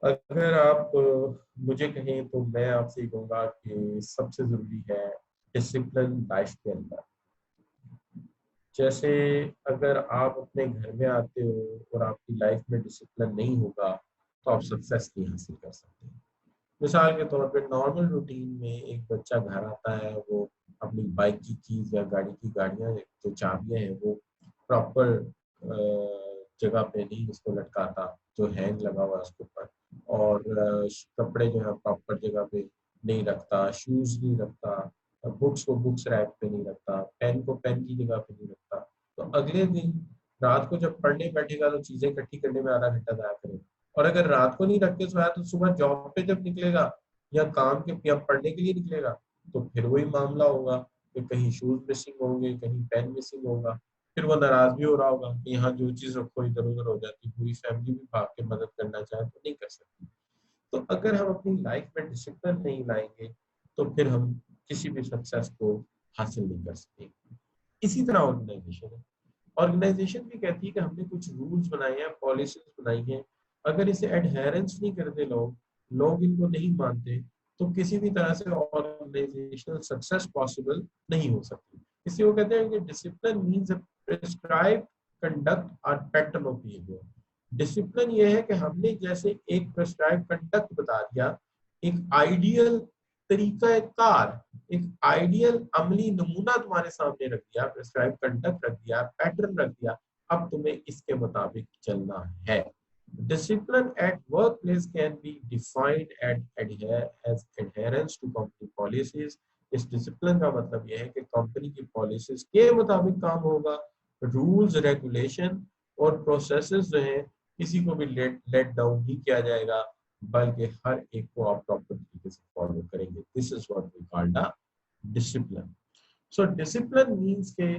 अगर आप मुझे कहें तो मैं आपसे ये कहूंगा कि सबसे जरूरी है डिसिप्लिन लाइफ के अंदर। जैसे अगर आप अपने घर में आते हो और आपकी लाइफ में डिसिप्लिन नहीं होगा तो आप सक्सेस नहीं हासिल कर सकते। मिसाल के तौर पे नॉर्मल रूटीन में एक बच्चा घर आता है, वो अपनी बाइक की कीज या गाड़ी की गाड़ियां जो चाबियां हैं वो प्रॉपर जगह पे नहीं उसको लटकाता, जो हैंग लगा हुआ है उसके ऊपर, और कपड़े जो है प्रॉपर जगह पे नहीं रखता, शूज नहीं रखता, बुक्स को बुक्स रैक पे नहीं रखता, पेन को पेन की जगह पे नहीं रखता, तो अगले दिन रात को जब पढ़ने बैठेगा तो चीजें इकट्ठी करने में आधा घंटा जाया करेगा। और अगर रात को नहीं रख के सोया तो सुबह जॉब पे जब निकलेगा या काम के या पढ़ने के लिए निकलेगा तो फिर वही मामला होगा कि कहीं शूज मिसिंग होंगे, कहीं पेन मिसिंग होगा, फिर वो नाराज भी हो रहा होगा कि यहाँ जो चीज रखो इधर उधर हो जाती, पूरी फैमिली भी भाग के मदद करना चाहे तो नहीं कर सकती। तो अगर हम अपनी लाइफ में डिसिप्लिन नहीं लाएंगे तो फिर हम किसी भी सक्सेस को हासिल नहीं कर सकते। इसी तरह ऑर्गेनाइजेशन है, ऑर्गेनाइजेशन भी कहती है कि हमने कुछ रूल्स बनाए हैं, पॉलिसीज बनाई हैं, अगर इसे एडहेरेंस नहीं करते लोग, लोग इनको नहीं मानते, तो किसी भी तरह से ऑर्गेनाइजेशनल सक्सेस पॉसिबल नहीं हो सकती। इसलिए वो कहते हैं कि discipline means a prescribed conduct और पैटर्न ऑफ बिहेवियर। डिसिप्लिन ये है कि हमने जैसे एक प्रिस्क्राइब कंडक्ट बता दिया, एक आइडियल तरीका कार, एक आइडियल अमली नमूना तुम्हारे सामने रख दिया, प्रिस्क्राइब कंडक्ट रख दिया, पैटर्न रख दिया, अब तुम्हें इसके मुताबिक चलना है। Discipline at workplace can be defined as adherence to company policies. इस डिसिप्लिन का मतलब यह है कि कंपनी की पॉलिसीज के मुताबिक काम होगा, रूल्स रेगुलेशन और प्रोसेसेस जो हैं किसी को भी लेट डाउन नहीं किया जाएगा, बल्कि हर एक को आप प्रॉपर तरीके से फॉलो करेंगे। This is what we called a discipline. So discipline means के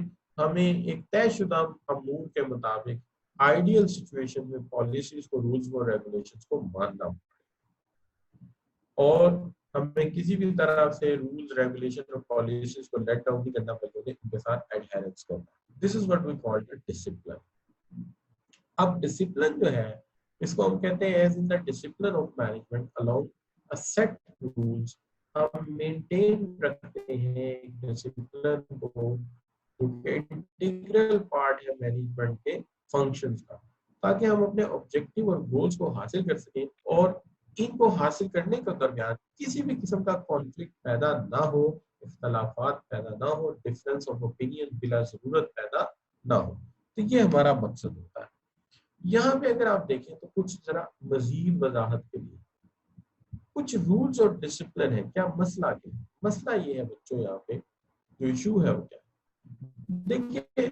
हमें एक तयशुदा अमूर के मुताबिक आइडियल सिचुएशन में पॉलिसीज को, रूल्स और रेगुलेशंस को मानना, और हमें किसी भी तरह से रूल्स रेगुलेशन और पॉलिसीज को लेट डाउन नहीं करना, बल्कि उनके साथ एडहेरेंस करना। This is what we call discipline. अब डिसिप्लिन जो है इसको हम कहते हैं as in the discipline of management along a set rules. हम मेंटेन रखते हैं डिसिप्लिन को, जो कि इंटीग्रल पार्ट है मैनेजमेंट के फंक्शंस का, ताकि हम अपने ऑब्जेक्टिव और गोल्स को हासिल कर सकें और इनको हासिल करने के दरमियान किसी भी किस्म का कॉन्फ्लिक्ट पैदा ना हो, इख्तलाफात पैदा ना हो, डिफरेंस ऑफ ओपिनियन बिला जरूरत पैदा ना हो। तो ये हमारा मकसद होता है। यहाँ पे अगर आप देखें तो कुछ जरा मजीद वजाहत के लिए कुछ रूल्स और डिसिप्लिन है। क्या मसला क्या है? मसला ये है बच्चों, यहाँ पे जो इशू है वो क्या है? देखिए,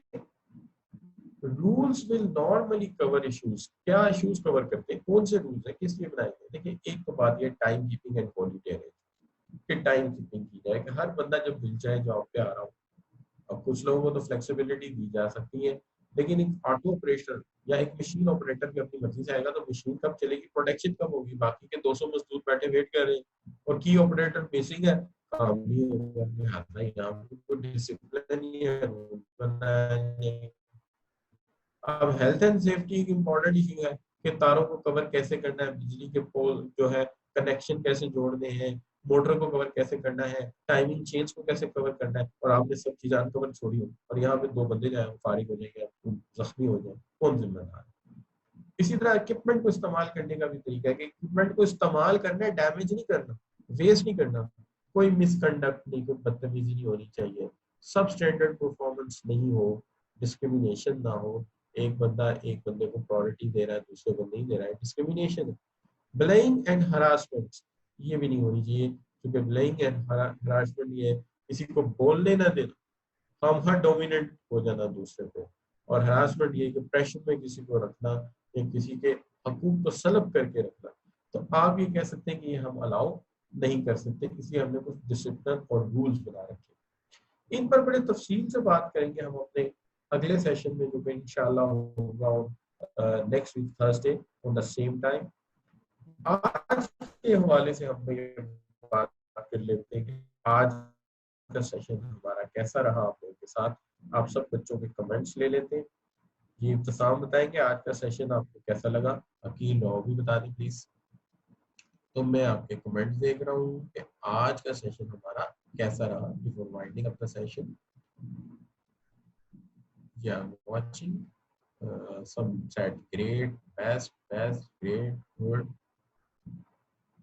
rules will normally cover issues. क्या इश्यूज कवर करते हैं? कौन से रूल्स है, किस लिए बनाए गए? देखिए, एक तो बात ये time keeping and quality arrangement कि टाइम कीपिंग की जाए, कि हर बंदा जब मिल जाए जॉब पे आ रहा हो। अब कुछ लोगों को तो फ्लेक्सिबिलिटी दी जा सकती है, लेकिन एक ऑटो ऑपरेटर या एक मशीन ऑपरेटर भी अपनी मर्जी से आएगा तो मशीन कब चलेगी, प्रोडक्शन कब होगी? बाकी के 200 मजदूर बैठे वेट कर रहे हैं और की ऑपरेटर बेसिक है, काम नहीं होगा। यहाँ पे डिसिप्लिन ही है। अब हेल्थ एंड सेफ्टी एक इम्पोर्टेंट इशू है कि तारों को कवर कैसे करना है, बिजली के पोल जो है कनेक्शन कैसे जोड़ने हैं, मोटर को कवर कैसे करना है, टाइमिंग चेंज को कैसे कवर करना है, और आपने सब चीजें अनकवर छोड़ी हो और यहाँ पे 2 बंदे जाए फारिग हो जाएंगे, जख्मी हो जाए, कौन जिम्मेदार है? इसी तरह इक्विपमेंट को इस्तेमाल करने का भी तरीका है कि इक्विपमेंट को इस्तेमाल करना है, डैमेज नहीं करना, वेस्ट नहीं करना, कोई मिसकंडक्ट नहीं, कोई बदतमीजी नहीं होनी चाहिए, सब स्टैंडर्ड परफॉर्मेंस नहीं हो, डिस्क्रिमिनेशन ना हो, एक बंदा एक बंदे को प्रायोरिटी दे रहा है, दूसरे को नहीं दे रहा है, डिस्क्रिमिनेशन है। ब्लेइंग एंड हरासमेंट ये भी नहीं होनी चाहिए, क्योंकि ब्लेइंग एंड हरासमेंट ये किसी को बोलने ना देना, हम हर डोमिनेंट हो जाना दूसरे पे, और हरासमेंट ये कि प्रेशर में किसी को रखना या किसी के हकूक को सलब करके रखना। तो आप ये कह सकते हैं कि ये हम अलाउ नहीं कर सकते, इसलिए हमने कुछ डिसिप्लिन और रूल्स बना रखे। इन पर बड़े तफसील से बात करेंगे हम अपने अगले सेशन में, जो कि इंशाल्लाह होगा next week Thursday on the same time. आज के हवाले से हम ये बात कर लेते हैं कि आज का सेशन हमारा कैसा रहा आप लोगों के साथ। आप सब बच्चों के कमेंट्स ले लेते हैं। ये इब्तिसाम बताएंगे आज का सेशन आपको कैसा लगा, अकील नो भी बता दें प्लीज। तो मैं आपके कमेंट्स देख रहा हूँ कि आज का सेशन हमारा कैसा रहा। Before winding up the session, yeah, I'm watching. Some said great, best, great, good.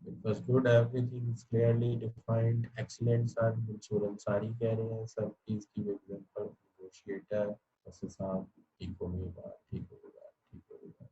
It was good. Everything is clearly defined. Excellent, sir. Mansoor Ansari कह रहे हैं sir, please give example. Negotiator, साहब ठीक होगा, ठीक होगा, ठीक होगा।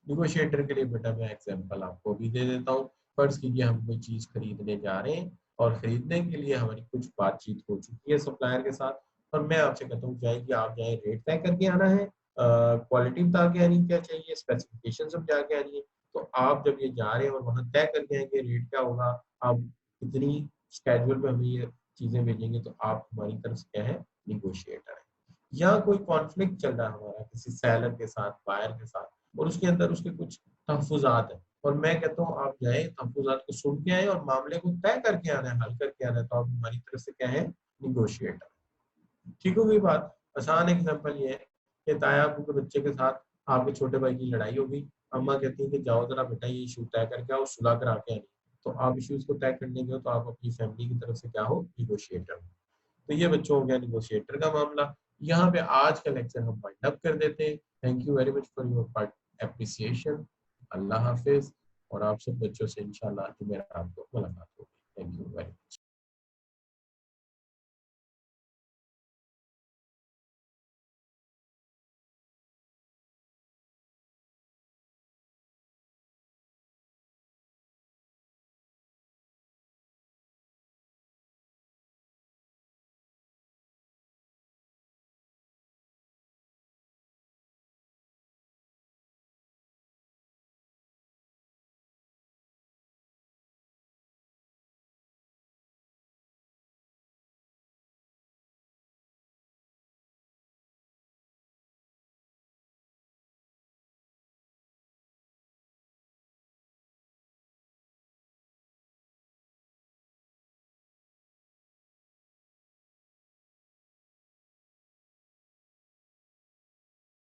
नेगोशिएटर के लिए बेटा मैं एग्जांपल आपको भी दे देता हूँ। फर्ज कीजिए हम कोई चीज खरीदने जा रहे हैं और खरीदने के लिए हमारी कुछ बातचीत हो चुकी है सप्लायर के साथ, और मैं आपसे कहता हूँ जाए कि आप जाए रेट तय करके आना है, क्वालिटी बता के आनी क्या चाहिए, स्पेसिफिकेशन समझा के आनी है। तो आप जब ये जा रहे हैं और वहाँ तय करके आएंगे रेट क्या होगा, आप कितनी स्केड्यूल में हमें ये चीजें भेजेंगे, तो आप हमारी तरफ से क्या है, निगोशिएटर है। या कोई कॉन्फ्लिक्ट चल रहा है हमारा किसी सेलर के साथ, बायर के साथ, और उसके अंदर उसके कुछ तहफुजात है, और मैं कहता हूँ आप जाए तहफुजात को सुन के आए और मामले को तय करके आना है, हल करके आना है, तो आप हमारी तरफ से क्या है, निगोशिएटर। ठीक हो गई बात। आसान एग्जांपल ये है कि ताया अबू के बच्चे के साथ आपके छोटे भाई की लड़ाई हो गई, अम्मा कहती है कि जाओ जरा बेटा ये इशू तय करके आओ, सुलह करा के आनी। तो आप इश्यूज को तय करने गए तो आप अपनी फैमिली की तरफ से क्या हो, निगोशिएटर। तो ये बच्चों हो गया निगोशिएटर का मामला। यहाँ पे आज का लेक्चर हम वाइंड अप कर देते हैं। Thank you very much for your part appreciation. अल्लाह हाफिज, और आप सब बच्चों से इंशाल्लाह जुमेरात को मुलाकात होगी। Thank you very much.